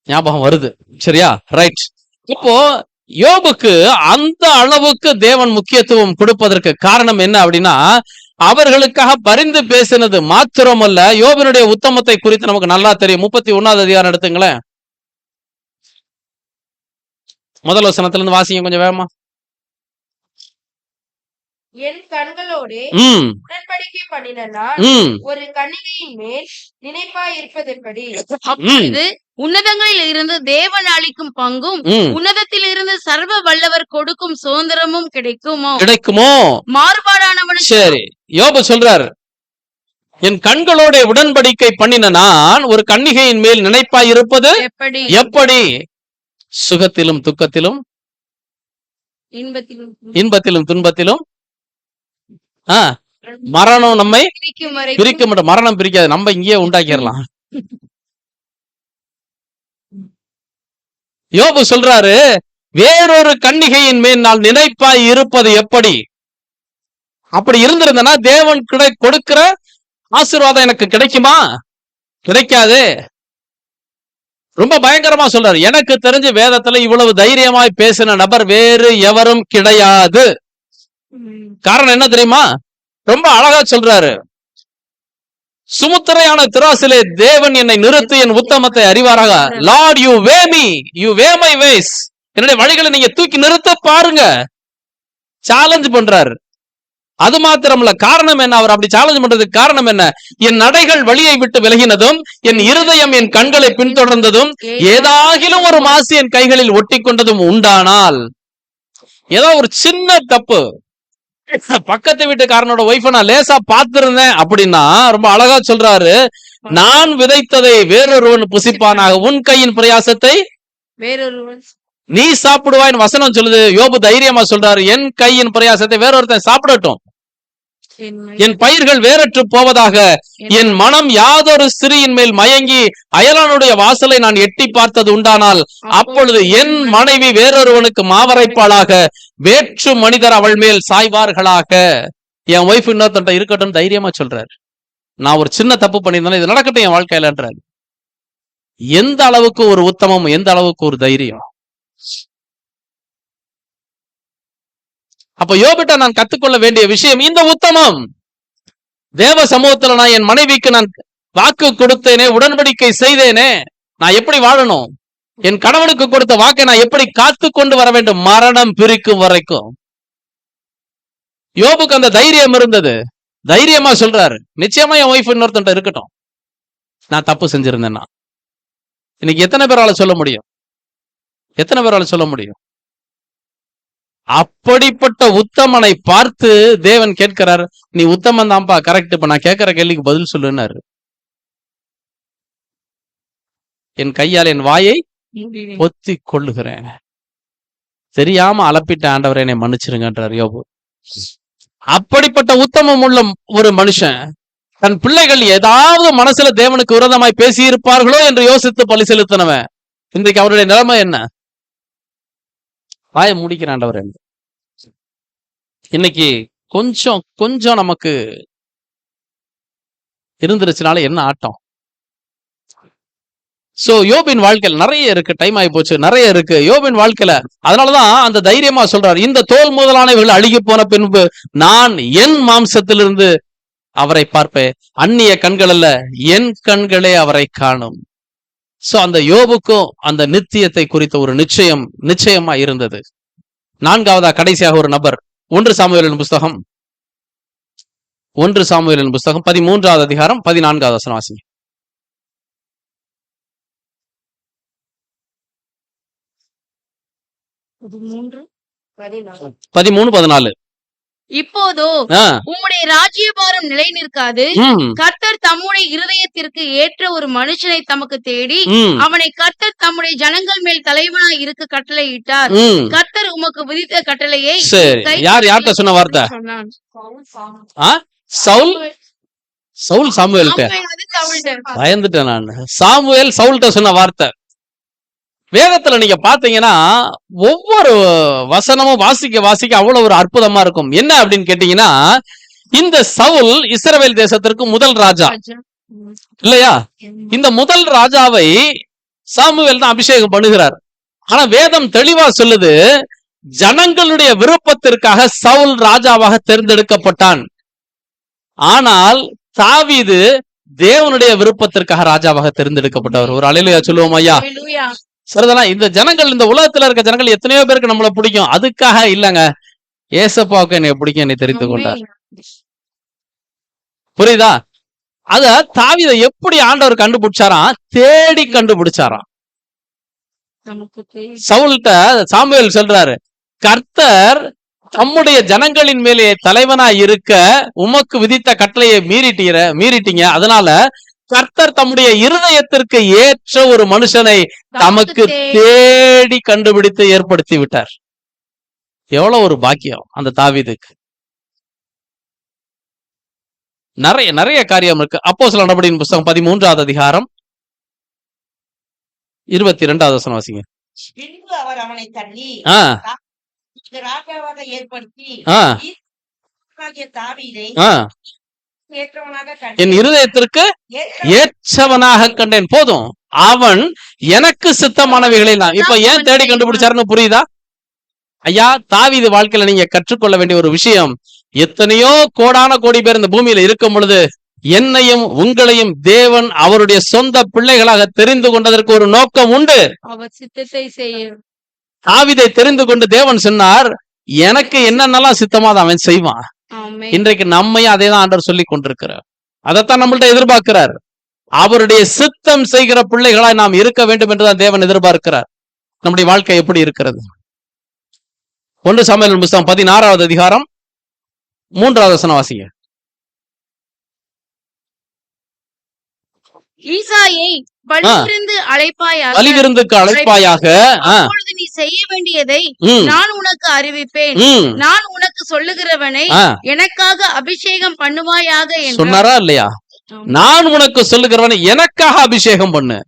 ஞாபகம் வருது, சரியா? ரைட். இப்போ யோபுக்கு அந்த அளவுக்கு தேவன் முக்கியத்துவம் கொடுப்பதற்கு காரணம் என்ன அப்படின்னா, அவர்களுக்காக பரிந்து பேசினது மாத்திரமல்ல, யோபனுடைய உத்தமத்தை குறித்து நமக்கு நல்லா தெரியும். 31வது அதிகாரம் எடுத்துங்களேன். முதல் வசனத்துல இருந்து வாசிங்க கொஞ்சம் வேகமா. என் கண்களோடு உடன்படிக்கை பண்ணின நான் ஒரு கன்னிகையின் மேல் நினைப்பாய் இருப்பதெப்படி? இது உன்னதங்களில் இருந்து தேவன் அளிக்கும் பங்கும் உன்னதத்தில் இருந்து சர்வ வல்லவர் கொடுக்கும் சுதந்திரமும் கிடைக்குமோ? மாறுபாடானவன். சரி, யோபு சொல்றார், என் கண்களோட உடன்படிக்கை பண்ணின நான் ஒரு கன்னிகையின் மேல் நினைப்பாய் இருப்பது எப்படி? சுகத்திலும் துக்கத்திலும், இன்பத்திலும் துன்பத்திலும். மரணம் நம்மை பிரிக்க மாட்டோம். மரணம் பிரிக்காது, நம்ம இங்கேயே உண்டாக்கிடலாம். யோபு சொல்றாரு, வேறொரு கன்னிகையின் மேல் நான் நினைப்பாய் இருப்பது எப்படி? அப்படி இருந்திருந்தனா தேவன் கொடுக்கிற ஆசீர்வாதம் எனக்கு கிடைக்குமா? கிடைக்காது. ரொம்ப பயங்கரமா சொல்றாரு. எனக்கு தெரிஞ்சு வேதத்துல இவ்வளவு தைரியமாய் பேசின நபர் வேறு எவரும் கிடையாது. காரணம் என்ன தெரியுமா? ரொம்ப அழகா சொல்றாரு, சுமுத்திரையான திராசிலே தேவன் என்னை நிறுத்தி என் உத்தமத்தை அறிவாராக. Lord, you weigh me, you weigh my ways. என்னுடைய வழிகளை நீங்க தூக்கி நிறுத்த பாருங்க. சேலஞ்ச் பண்றாரு. அது மாத்திரமல்ல, காரணம் என்ன? அவர் அப்படி சேலஞ்ச் பண்றதுக்கு காரணம் என்ன? என் நடைகள் வழியை விட்டு விலகினதும், என் இருதயம் என் கண்களை பின்தொடர்ந்ததும், ஏதாகிலும் ஒரு மாசு என் கைகளில் ஒட்டி கொண்டதும் உண்டானால், ஏதோ ஒரு சின்ன தப்பு, பக்கத்து வீட்டுக்காரனோட ஒய்ஃபை நான் லேசா பார்த்திருந்தேன் அப்படின்னா, ரொம்ப அழகா சொல்றாரு, நான் விதைத்ததை வேறொருவன் புசிப்பானாக, உன் கையின் பிரயாசத்தை வேறொருவன் நீ சாப்பிடுவாயின் வசனம் சொல்லுது. யோபு தைரியமா சொல்றாரு, என் கையின் பிரயாசத்தை வேறொருத்தன் சாப்பிடட்டும், என் பயிர்கள் வேறற்று போவதாக, என் மனம் யாதொரு ஸ்திரீயின் மேல் மயங்கி அயலானுடைய வாசலை நான் எட்டி பார்த்தது உண்டானால், அப்பொழுது என் மனைவி வேறொருவனுக்கு மாவரைப்பாளாக, வேற்று மனிதர் அவள் மேல் சாய்வார்களாக. என் ஒய்ஃப் இன்னொருத்தன்ட்ட இருக்கட்டும் தைரியமா சொல்றாரு. நான் ஒரு சின்ன தப்பு பண்ணியிருந்தேன், இது நடக்கட்டும் என் வாழ்க்கையிலன்றாரு. எந்த அளவுக்கு ஒரு உத்தமம், எந்த அளவுக்கு ஒரு தைரியம். அப்ப யோபிட்ட நான் கத்துக்கொள்ள வேண்டிய விஷயம் இந்த உத்தமம். தேவ சமூகத்துல நான் என் மனைவிக்கு நான் வாக்கு கொடுத்தேனே, உடன்படிக்கை செய்தேனே, நான் எப்படி வாழணும்? என் கணவனுக்கு கொடுத்த வாக்கை நான் எப்படி காத்து கொண்டு வர வேண்டும், மரணம் பிரிக்கும் வரைக்கும்? யோபுக்கு அந்த தைரியம் இருந்தது. தைரியமா சொல்றாரு, நிச்சயமா என் ஒய்ஃப் இன்னொருத்தன்ட்ட இருக்கட்டும், நான் தப்பு செஞ்சிருந்தேன்னா. இன்னைக்கு எத்தனை பேரால சொல்ல முடியும்? எத்தனை பேரால சொல்ல முடியும்? அப்படிப்பட்ட உத்தமனை பார்த்து தேவன் கேட்கிறார், நீ உத்தமன் தான்ப்பா, கரெக்ட், இப்ப நான் கேட்கிற கேள்விக்கு பதில் சொல்லுன்னாரு. என் கையால் என் வாயை பொத்தி கொள்ளுகிறேன், தெரியாம அலப்பிட்ட ஆண்டவரை என்னை மன்னிச்சிருங்கன்றார் யோபு. அப்படிப்பட்ட உத்தமம் உள்ள ஒரு மனுஷன் தன் பிள்ளைகள் ஏதாவது மனசுல தேவனுக்கு விரோதமாய் பேசி இருப்பார்களோ என்று யோசித்து பழி செலுத்தினவன் இன்றைக்கு அவருடைய நிலைமை என்ன? வாயை முடிக்கிற ஆண்டவர். இன்னைக்கு கொஞ்சம் கொஞ்சம் நமக்கு இருந்துருச்சுனால என்ன ஆட்டம். சோ யோபின் வாழ்க்கையில் நிறைய இருக்கு, டைம் ஆகி போச்சு, நிறைய இருக்கு யோபின் வாழ்க்கையில. அதனாலதான் அந்த தைரியமா சொல்றாரு, இந்த தோல் முதலானவர்கள் அழுகி போன பின்பு நான் என் மாம்சத்திலிருந்து அவரை பார்ப்பேன், அந்நிய கண்கள் அல்ல, என் கண்களே அவரை காணும். சோ அந்த யோபுக்கும் அந்த நித்தியத்தை குறித்த ஒரு நிச்சயமா இருந்தது. நான்காவதா கடைசியாக ஒரு நபர், 1 சாமுவேலின் புஸ்தகம் 13வது அதிகாரம் 14வது வசனம் வாசிங்க. 13:14. இப்போதோ ஆ, உம்முடைய ராஜ்யபாரம் நிலை நிற்காது. ம், கர்த்தர் தம்முடைய இருதயத்திற்கு ஏற்ற ஒரு மனுஷனை தமக்கு தேடி ம், அவனை கர்த்தர் தம்முடைய ஜனங்கள் மேல் தலைவனாய் இருக்க கட்டளையிட்டார். ம். கர்த்தர் உமக்கு விதித்த கட்டளையை சரி, யார்கிட்ட சொன்ன வார்த்தை? சொன்னான். ஆ, சவுல் சவுல் சாமுவேல்கிட்ட. சாமுவேல் வந்து சவுல்ட்ட. பயந்துட்டேன் நான். சாமுவேல் சவுல்கிட்ட சொன்ன வார்த்தை. வேதத்துல நீங்க பாத்தீங்கன்னா ஒவ்வொரு வசனமும் வாசிக்க வாசிக்க அவ்வளவு ஒரு அற்புதமா இருக்கும். என்ன அப்படின்னு கேட்டீங்கன்னா, இந்த சவுல் இஸ்ரவேல் தேசத்திற்கு முதல் ராஜா இல்லையா? இந்த முதல் ராஜாவை சாமுவேல் தான் அபிஷேகம் பண்ணுகிறார். ஆனா வேதம் தெளிவா சொல்லுது, ஜனங்களுடைய விருப்பத்திற்காக சவுல் ராஜாவாக தேர்ந்தெடுக்கப்பட்டான். ஆனால் தாவீது தேவனுடைய விருப்பத்திற்காக ராஜாவாக தேர்ந்தெடுக்கப்பட்டவர். ஒரு அல்லேலூயா சொல்லுவோம் ஐயா. ஹல்லேலூயா. சரிதானா? இந்த ஜனங்கள், இந்த உலகத்துல இருக்க ஜனங்கள் எத்தனையோ பேருக்கு நம்மள பிடிக்கும். அதுக்காக இல்லங்க, ஏசப்பாவுக்கு என்னை பிடிக்கும், என்னை தெரிந்து கொண்டார். புரியுதா? அத தாவீதை எப்படி ஆண்டவர் கண்டுபிடிச்சாராம்? தேடி கண்டுபிடிச்சாராம். சவுல்ட்ட சாமுவேல் சொல்றாரு, கர்த்தர் தம்முடைய ஜனங்களின் மேலே தலைவனா இருக்க உமக்கு விதித்த கட்டளையை மீறிட்டீங்க. அதனால கர்த்தர் தம்முடைய இருதயத்திற்கு ஏற்ற ஒரு மனுஷனை தமக்கு தேடி கண்டுபிடித்து ஏற்படுத்தி விட்டார். எவ்வளவு ஒரு பாக்கியம் அந்த தாவீதுக்கு. நிறைய நிறைய காரியம் இருக்கு. அப்போஸ்தலர் நடபடியின் புத்தகம் 13வது அதிகாரம் 22வது வசனம் வாசிங்க. பின்பு அவர் அவனை தள்ளி ஆ, ராஜாவாக ஏற்படுத்தி ஆ, தாவீதை ஆ. ஏற்றவனாக என் இருதயத்திற்கு ஏற்றவனாக கண்டேன். போதும், அவன் எனக்கு சித்தமானவைகளை இப்ப ஏன் தேடி கண்டுபிடிச்சாருன்னு புரியுதா ஐயா? தாவீது வாழ்க்கையில நீங்க கற்றுக்கொள்ள வேண்டிய ஒரு விஷயம், எத்தனையோ கோடான கோடி பேர் இந்த பூமியில இருக்கும் பொழுது என்னையும் உங்களையும் தேவன் அவருடைய சொந்த பிள்ளைகளாக தெரிந்து கொண்டதற்கு ஒரு நோக்கம் உண்டு. அவர் சித்தத்தை செய்ய தாவீதை தெரிந்து கொண்டு தேவன் சொன்னார், எனக்கு என்னென்னலாம் சித்தமா அதை அவன் செய்வான். ஆமென். இன்றைக்கு நம்மையும் அதே தான் ஆண்டவர் சொல்லி கொண்டிருக்கிறார். அதைத்தான் நம்மள்ட்ட எதிர்பார்க்கிறார். அவருடைய சித்தம் செய்கிற பிள்ளைகளாய் நாம் இருக்க வேண்டும் என்றுதான் தேவன் எதிர்பார்க்கிறார். நம்முடைய வாழ்க்கை எப்படி இருக்கிறது? 1 சாமுவேல் புத்தகம் 16வது அதிகாரம் 3வது வசனம் வாசிங்க. ஈசாயை பலிவிருந்து அழைப்பாயாக. பலிவிருந்துக்கு அழைப்பாயாக. அப்பொழுது நீ செய்ய வேண்டியதை ம், நான் உனக்கு அறிவிப்பேன். ம். நான் உனக்கு சொல்லுகிறவனை ஆ, எனக்காக அபிஷேகம் பண்ணுவாயாக என்றார். சொன்னாரா இல்லையா? நான் உனக்கு சொல்லுகிறவனை எனக்காக அபிஷேகம் பண்ணு.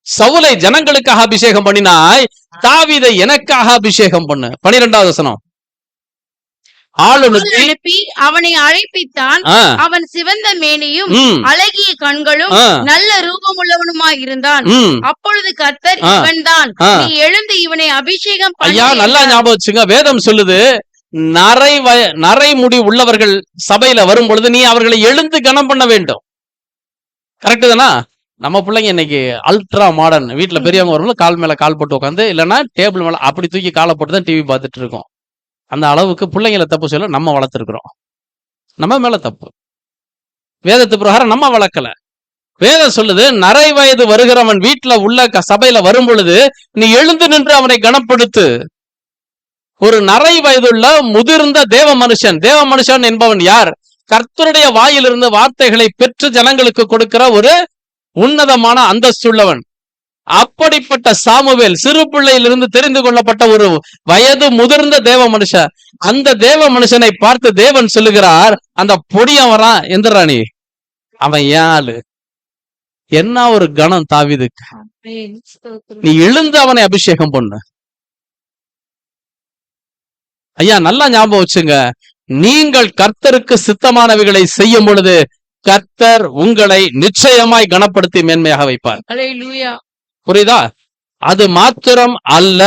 சவுலை ஜனங்களுக்காக அபிஷேகம் பண்ணினாய், தாவீதை எனக்காக அபிஷேகம் பண்ணு. 12வது வசனம். ஆளுநர் அனுப்பி அவனை அழைப்பித்தான். ஆ, அவன் சிவந்த மேனியும் ம், அழகிய கண்களும் ஆ, நல்ல ரூபமுள்ளவனுமாய் இருந்தான். ம். அப்பொழுது கர்த்தர், ஆ, இவன்தான், ஆ. நீ எழுந்து இவனை அபிஷேகம் பண்ணு ஐயா நல்லா என்றார். ஞாபகம் வச்சுங்க. வேதம் சொல்லுது, நரை முடி உள்ளவர்கள் சபையில வரும் பொழுது நீ அவர்களை எழுந்து கனம் பண்ண வேண்டும். கரெக்டு தானா? நம்ம பிள்ளைங்க இன்னைக்கு அல்ட்ரா மாடர்ன். வீட்டுல பெரியவங்க வரும்போது கால் மேல கால் போட்டு உட்காந்து, இல்லைன்னா டேபிள் மேல அப்படி தூக்கி காலை போட்டு தான் டிவி பார்த்துட்டு இருக்கோம். அந்த அளவுக்கு பிள்ளைங்களை தப்பு சொல்ல நம்ம வளர்த்துருக்கிறோம். நம்ம மேல தப்பு. வேதத்து பிரகாரம் நம்ம வளர்க்கல. வேதம் சொல்லுது, நரை வயது வருகிறவன் வீட்டுல உள்ள சபையில வரும் பொழுது நீ எழுந்து நின்று அவனை கனப்படுத்து. ஒரு நரை வயதுள்ள முதிர்ந்த தேவ மனுஷன் என்பவன் யார்? கர்த்தருடைய வாயிலிருந்து வார்த்தைகளை பெற்று ஜனங்களுக்கு கொடுக்கிற ஒரு உன்னதமான அந்தஸ்துள்ளவன். அப்படிப்பட்ட சாமுவேல் சிறு பிள்ளையிலிருந்து தெரிந்து கொள்ளப்பட்ட ஒரு வயது முதிர்ந்த தேவ மனுஷன். அந்த தேவ மனுஷனை பார்த்து தேவன் சொல்லுகிறார், அந்த பொடியன் வரான், எந்திராணி, அவன் ஏன் ஆளு. என்ன ஒரு கணம் தாவீதுக்கு. நீ எழுந்து அவனை அபிஷேகம் பண்ணு. ஐயா நல்லா ஞாபகம் வச்சுங்க, நீங்கள் கர்த்தருக்கு சித்தமானவைகளை செய்யும் பொழுது கர்த்தர் உங்களை நிச்சயமாய் கனப்படுத்தி மேன்மையாக வைப்பார். அல்லேலூயா. புரியுதா? அது மாத்திரம் அல்ல,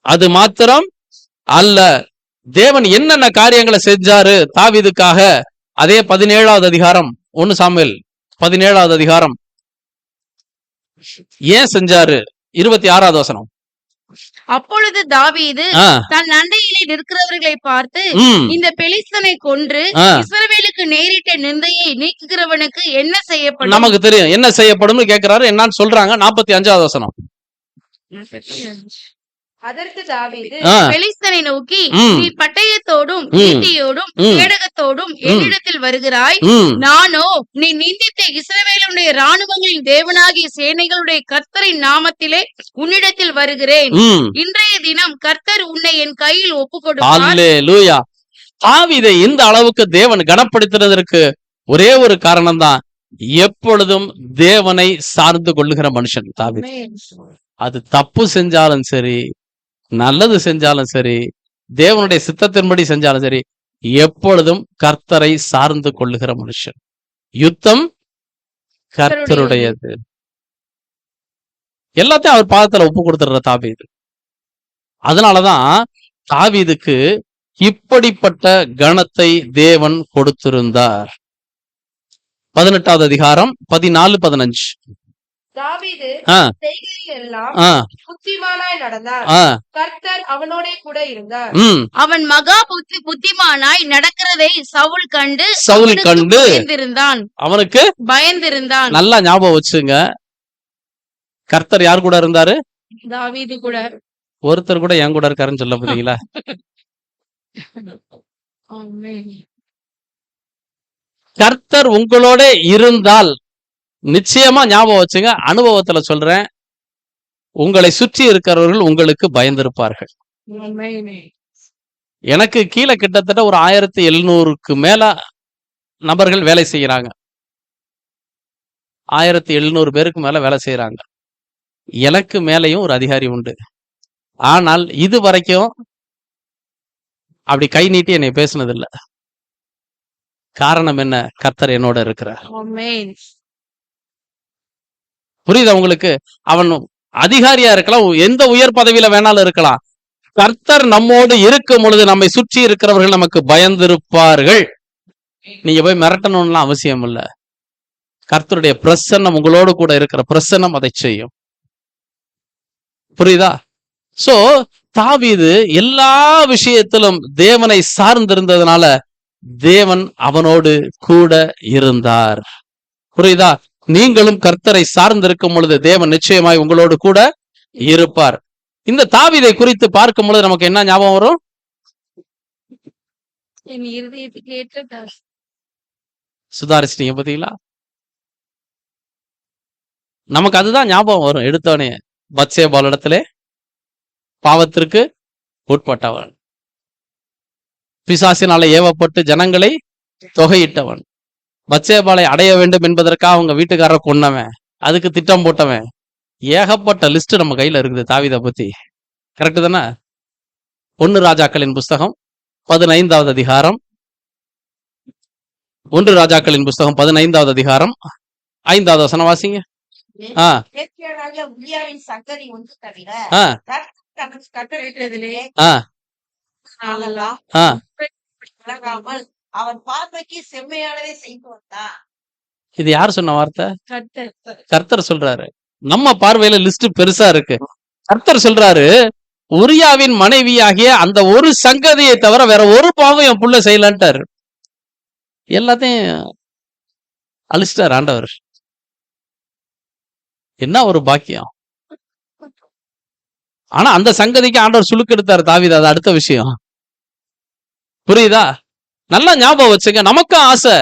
அது மாத்திரம் அல்ல. தேவன் என்னென்ன காரியங்களை செஞ்சாரு தாவீதுக்காக, அதே 17வது அதிகாரம் 1 சாமுவேல் 17வது அதிகாரம் ஏன் செஞ்சாரு? 26வது வசனம். அப்பொழுது தாவீது ஆ, தன் அண்டையிலே நிற்கிறவர்களை பார்த்து, ம், இந்த பெலிஸ்தனை கொன்று ஆ. இஸ்ரவேலுக்கு நேரிட்ட நிந்தையை நீக்குகிறவனுக்கு என்ன செய்யப்படும்? நமக்கு தெரியும் என்ன செய்யப்படும்னு கேட்கிறாரு. என்னன்னு சொல்றாங்க. 45வது வசனம். அதற்கு தாவீது ஆ, பெலிஸ்தனை நோக்கி, ம், நீ பட்டயத்தோடும் ம், ஈட்டியோடும் ம், கேடகத்தோடும் ம், என்னிடத்தில் வருகிறாய். ம், நானோ நீ நிந்தித்த இஸ்ரவேலுடைய இராணுவங்களின் தேவனாகிய சேனைகளுடைய கர்த்தரின் நாமத்திலே உன்னிடத்தில் வருகிறேன். ம். இன்றைய தினம் கர்த்தர் உன்னை என் கையில் ஒப்புக் கொடுப்பார். அல்லேலூயா. தாவீதை இந்த அளவுக்கு தேவன் கனப்படுத்துறதற்கு ஒரே ஒரு காரணம் தான், எப்பொழுதும் தேவனை சார்ந்து கொள்ளுகிற மனுஷன் தாவீது. அது தப்பு செஞ்சாலும் சரி, நல்லது செஞ்சாலும் சரி, தேவனுடைய சித்தத்தின்படி செஞ்சாலும் சரி, எப்பொழுதும் கர்த்தரை சார்ந்து கொள்ளுகிற மனுஷன். யுத்தம் கர்த்தருடையது. எல்லாத்தையும் அவர் பாதத்துல ஒப்பு கொடுத்துடுற தாவீது. அதனாலதான் தாவீதுக்கு இப்படிப்பட்ட கணத்தை தேவன் கொடுத்திருந்தார். 18வது அதிகாரம் 14-15. தாவீது ஆ, செய்கையில் எல்லாம் ஆ, புத்திமானாய் நடந்தார். ஆ, கர்த்தர் அவனோட கூட இருந்தார். ம். அவன் மகா புத்திமானாய் நடக்கிறதை சவுல் கண்டு சவுல் அவனுக்கு கண்டு பயந்திருந்தான். அவனுக்கு பயந்திருந்தான். நல்லா ஞாபகம் வச்சுங்க, கர்த்தர் யார் கூட இருந்தாரு? தாவீது கூட. ஒருத்தர் கூட என் கூட இருக்காருன்னு சொல்ல போறீங்களா? கர்த்தர் உங்களோட இருந்தால் நிச்சயமா ஞாபகம் வச்சுங்க, அனுபவத்துல சொல்றேன், உங்களை சுற்றி இருக்கிறவர்கள் உங்களுக்கு பயந்திருப்பார்கள். எனக்கு கீழே கிட்டத்தட்ட ஒரு 1700க்கு மேல நபர்கள் வேலை செய்யறாங்க. 1700 பேருக்கு மேல வேலை செய்யறாங்க. எனக்கு மேலேயும் ஒரு அதிகாரி உண்டு. ஆனால் இது வரைக்கும் அப்படி கை நீட்டி என்னை பேசுனது இல்ல. காரணம் என்ன? கர்த்தர் என்னோட இருக்கிறார். புரியுதா உங்களுக்கு? அவன் அதிகாரியா இருக்கலாம், எந்த உயர் பதவியில வேணாலும் இருக்கலாம். கர்த்தர் நம்மோடு இருக்கும் பொழுது நம்மை சுற்றி இருக்கிறவர்கள் நமக்கு பயந்திருப்பார்கள். நீங்க போய் மிரட்டணும்லாம் அவசியம் இல்ல. கர்த்தருடைய பிரசன்னம், உங்களோடு கூட இருக்கிற பிரசன்னம் அதை செய்யும். புரியுதா? சோ தாவீது எல்லா விஷயத்திலும் தேவனை சார்ந்திருந்ததுனால தேவன் அவனோடு கூட இருந்தார். புரியுதா? நீங்களும் கர்த்தரை சார்ந்திருக்கும் பொழுது தேவன் நிச்சயமாய் உங்களோடு கூட இருப்பார். இந்த தாவீதை குறித்து பார்க்கும் பொழுது நமக்கு என்ன ஞாபகம் வரும்? சுதாரிச்சிட்டீங்க பாத்தீங்களா? நமக்கு அதுதான் ஞாபகம் வரும் எடுத்தவனே. பத்சேபாள் இடத்திலே பாவத்திற்கு உட்பட்டவன், பிசாசினால ஏவப்பட்டு ஜனங்களை தொகையிட்டவன், பத்சேபாளை அடைய வேண்டும் என்பதற்காக அவங்க வீட்டுக்காரர் கொன்னவன், அதுக்கு திட்டம் போட்டவன். ஏகப்பட்ட லிஸ்ட் நம்ம கையில இருக்குது தாவீதை பத்தி. கரெக்டு தானே? 1 ராஜாக்களின் புஸ்தகம் 15வது அதிகாரம், 1 ராஜாக்களின் புஸ்தகம் 15வது அதிகாரம் 5வது வசனம் வாசிங்க. ஆ, இயற்கையாகிய உரியாவின் சங்கதி ஒன்று தவிர ஆ, கர்த்தர் தனக்கு கட்டளையிட்டதிலே ஆ, நாளெல்லாம் ஆ. விலகாமல் அவன் பார்வைக்கு செம்மையானதை செய்து வந்தான். இது யார் சொன்ன வார்த்தை? கர்த்தர். கர்த்தர் சொல்றாரு. நம்ம பார்வையில லிஸ்ட் பெருசா இருக்கு. கர்த்தர் சொல்றாரு, உரியாவின் மனைவியாகிய அந்த ஒரு சங்கதியை தவிர வேற ஒரு பாவம் என் புள்ள செய்யலான்ட்டாரு. எல்லாத்தையும் அழிச்சிட்டார் ஆண்டவர். என்ன ஒரு பாக்கியம். ஆனா அந்த சங்கதிக்கு ஆண்டவர் சுலுக்கெடுத்தார் தாவீது. அது அடுத்த விஷயம். புரியுதா? நல்லா ஞாபகம் வச்சுங்க. நமக்கும் ஆசை,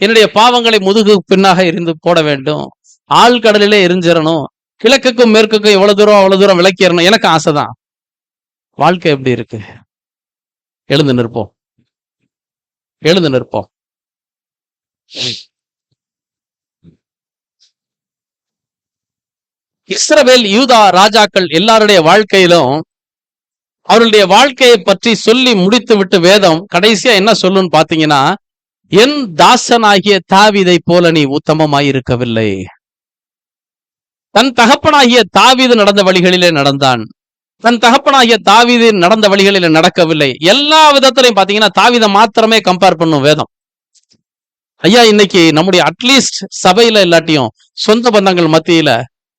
என்னுடைய பாவங்களை முதுகு பின்னாக எரிந்து போட வேண்டும், ஆழ்கடலிலே எரிஞ்சிடணும், கிழக்குக்கும் மேற்குக்கும் எவ்வளவு தூரம் விளக்கிடணும். எனக்கு ஆசைதான். வாழ்க்கை எப்படி இருக்கு? எழுந்து நிற்போம், எழுந்து நிற்போம். இஸ்ரவேல் யூதா ராஜாக்கள் எல்லாருடைய வாழ்க்கையிலும் அவருடைய வாழ்க்கையை பற்றி சொல்லி முடித்து விட்டு வேதம் கடைசியா என்ன சொல்லுன்னு பாத்தீங்கன்னா, என் தாசனாகிய தாவீதை போல நீ உத்தமமாயிருக்கவில்லை. தன் தகப்பனாகிய தாவீது நடந்த வழிகளிலே நடந்தான், தன் தகப்பனாகிய தாவீது நடந்த வழிகளிலே நடக்கவில்லை. எல்லா விதத்திலையும் பாத்தீங்கன்னா தாவீதை மாத்திரமே கம்பேர் பண்ணும் வேதம். ஐயா, இன்னைக்கு நம்முடைய அட்லீஸ்ட் சபையில இல்லாட்டியும் சொந்த பந்தங்கள் மத்தியில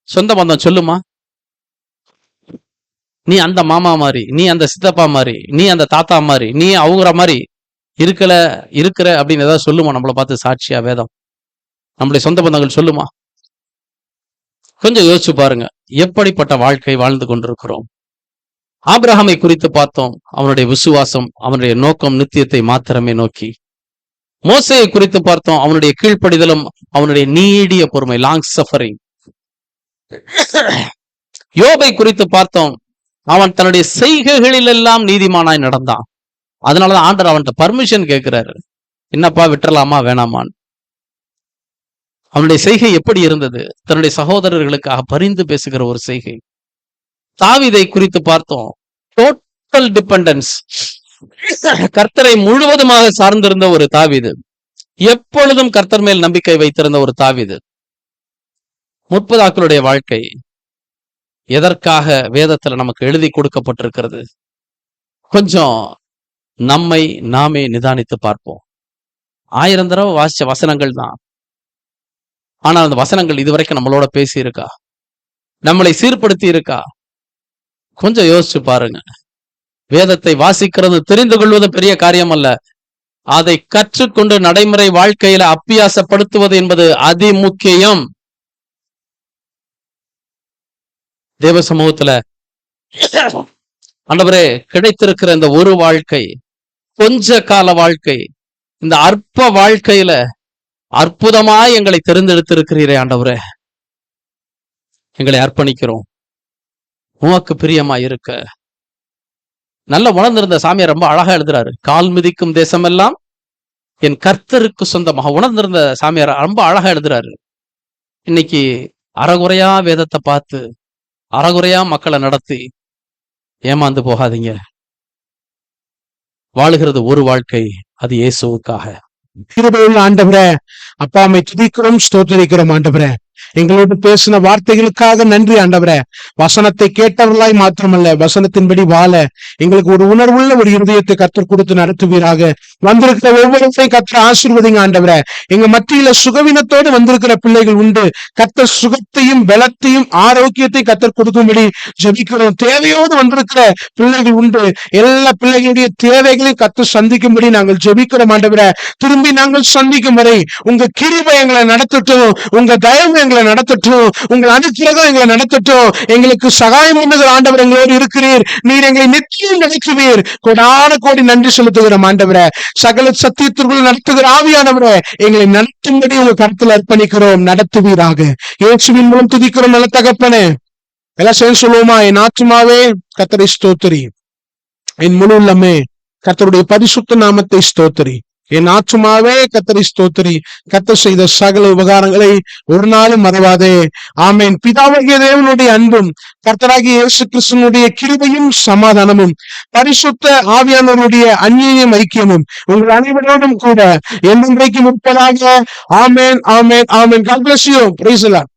சொந்த பந்தம் சொல்லுமா, நீ அந்த மாமா மாதிரி, நீ அந்த சித்தப்பா மாதிரி, நீ அந்த தாத்தா மாதிரி, நீ அவங்கிற மாதிரி இருக்கிற அப்படின்னு ஏதாவது சொல்லுமா? நம்மளை பார்த்து சாட்சியா வேதம் நம்முடைய சொந்த பந்தங்கள் சொல்லுமா? கொஞ்சம் யோசிச்சு பாருங்க, எப்படிப்பட்ட வாழ்க்கை வாழ்ந்து கொண்டிருக்கிறோம். ஆபிரகாமை குறித்து பார்த்தோம். அவனுடைய விசுவாசம், அவனுடைய நோக்கம் நித்தியத்தை மாத்திரமே நோக்கி. மோசேயை குறித்து பார்த்தோம். அவனுடைய கீழ்ப்படிதலும், அவனுடைய நீடிய பொறுமை, லாங் சஃபரிங். யோபை குறித்து பார்த்தோம். அவன் தன்னுடைய செய்கைகளில் எல்லாம் நீதிமானாய் நடந்தான். அதனாலதான் ஆண்டவர் அவன்கிட்ட பர்மிஷன் கேட்கிறாரு, என்னப்பா விட்டுறலாமா வேணாமான்னு. அவனுடைய செய்கை எப்படி இருந்தது? தன்னுடைய சகோதரர்களுக்காக பரிந்து பேசுகிற ஒரு செய்கை. தாவீதை குறித்து பார்த்தோம். டோட்டல் டிபெண்டன்ஸ், கர்த்தரை முழுவதுமாக சார்ந்திருந்த ஒரு தாவீது. எப்பொழுதும் கர்த்தர் மேல் நம்பிக்கை வைத்திருந்த ஒரு தாவீது. முற்பதாக்களுடைய வாழ்க்கை எதற்காக வேதத்துல நமக்கு எழுதி கொடுக்கப்பட்டிருக்கிறது? கொஞ்சம் நம்மை நாமே நிதானித்து பார்ப்போம். 1000 தடவை வாசிச்ச வசனங்கள் தான். ஆனா அந்த வசனங்கள் இதுவரைக்கும் நம்மளோட பேசி இருக்கா? நம்மளை சீர்படுத்தி இருக்கா? கொஞ்சம் யோசிச்சு பாருங்க. வேதத்தை வாசிக்கிறது, தெரிந்து கொள்வது பெரிய காரியம் அல்ல. அதை கற்றுக்கொண்டு நடைமுறை வாழ்க்கையில அப்பியாசப்படுத்துவது என்பது அதிமுக்கியம். தேவ சமூகத்துல ஆண்டவரே, கிடைத்திருக்கிற இந்த ஒரு வாழ்க்கை, கொஞ்ச கால வாழ்க்கை, இந்த அற்ப வாழ்க்கையில அற்புதமாய் எங்களை தெரிந்தெடுத்திருக்கிறீரே ஆண்டவரே, எங்களை அர்ப்பணிக்கிறோம். உமக்கு பிரியமா இருக்க. நல்ல உணர்ந்திருந்த சாமியார் ரொம்ப அழகா எழுதுறாரு. கால் மிதிக்கும் தேசமெல்லாம் என் கர்த்தருக்கு சொந்தமாக. உணர்ந்திருந்த சாமியார் ரொம்ப அழகா எழுதுறாரு. இன்னைக்கு அறகுறையா வேதத்தை பார்த்து அறகுறையா மக்களை நடத்தி ஏமாந்து போகாதீங்க. வாழுகிறது ஒரு வாழ்க்கை, அது இயேசுவுக்காக. கிருபையுள்ள ஆண்டவரே, அப்பா அம்மை துதிக்கிறோம், ஸ்தோத்திரிக்கிறோம் ஆண்டவரே. எங்களோடு பேசின வார்த்தைகளுக்காக நன்றி ஆண்டவரே. வசனத்தை கேட்டவர்களாய் மாத்திரமல்ல, வசனத்தின்படி வாழ எங்களுக்கு ஒரு உணர்வுள்ள ஒரு இருதயத்தை கத்தர் கொடுத்து நடத்துவீராக. வந்திருக்கிற ஒவ்வொருத்தையும் கத்தர் ஆசீர்வதிங்க ஆண்டவரே. எங்க மத்தியில சுகவீனத்தோடு வந்திருக்கிற பிள்ளைகள் உண்டு. கத்தர் சுகத்தையும் பலத்தையும் ஆரோக்கியத்தையும் கத்தர் கொடுக்கும்படி ஜெபிக்கிறோம். தேவையோடு வந்திருக்கிற பிள்ளைகள் உண்டு. எல்லா பிள்ளைகளுடைய தேவைகளையும் கத்தர் சந்திக்கும்படி நாங்கள் ஜெபிக்கிறோம் ஆண்டவரே. திரும்பி நாங்கள் சந்திக்கும் வரை உங்க கிருபை எங்களை நடத்தட்டும், உங்க தயவு எங்களை நடத்தட்டும், உங்கள் அனுக்கிரகம் எங்களை நடத்தட்டும். எங்களுக்கு சகாயம் பண்ணுகிற ஆண்டவர் எங்களோடு இருக்கிறீர். நீர் எங்களை நிச்சயம் நடத்துவீர். கோடான கோடி நன்றி செலுத்துகிறோம் ஆண்டவரே. சகல சத்தியத்திற்குள் நடத்துகிற ஆவியானவரே, எங்களை நடத்தும்படி உங்க கருத்தில் அர்ப்பணிக்கிறோம். நடத்துவீராக. இயேசுவின் மூலம் துதிக்கிறோம் நல்ல தகப்பனே. எல்லாம் சேர்ந்து சொல்லுவோமா? என் ஆத்துமாவே கர்த்தரை ஸ்தோத்திரி, என் முழு உள்ளமே கர்த்தருடைய பரிசுத்த நாமத்தை ஸ்தோத்திரி. என் ஆத்துமாவே கர்த்தரை ஸ்தோத்திரி. கர்த்தர் செய்த சகல உபகாரங்களை ஒரு நாளும் மறவாதே. ஆமேன். பிதாவாகிய தேவனுடைய அன்பும் கர்த்தராகிய இயேசு கிறிஸ்துவினுடைய கிருபையும் சமாதானமும் பரிசுத்த ஆவியானவருடைய அந்நியம் ஐக்கியமும் உங்கள் அனைவரோடும் கூட என்றென்றைக்கும் இருப்பதாக. ஆமேன், ஆமேன், ஆமேன். God bless you. Praise the Lord.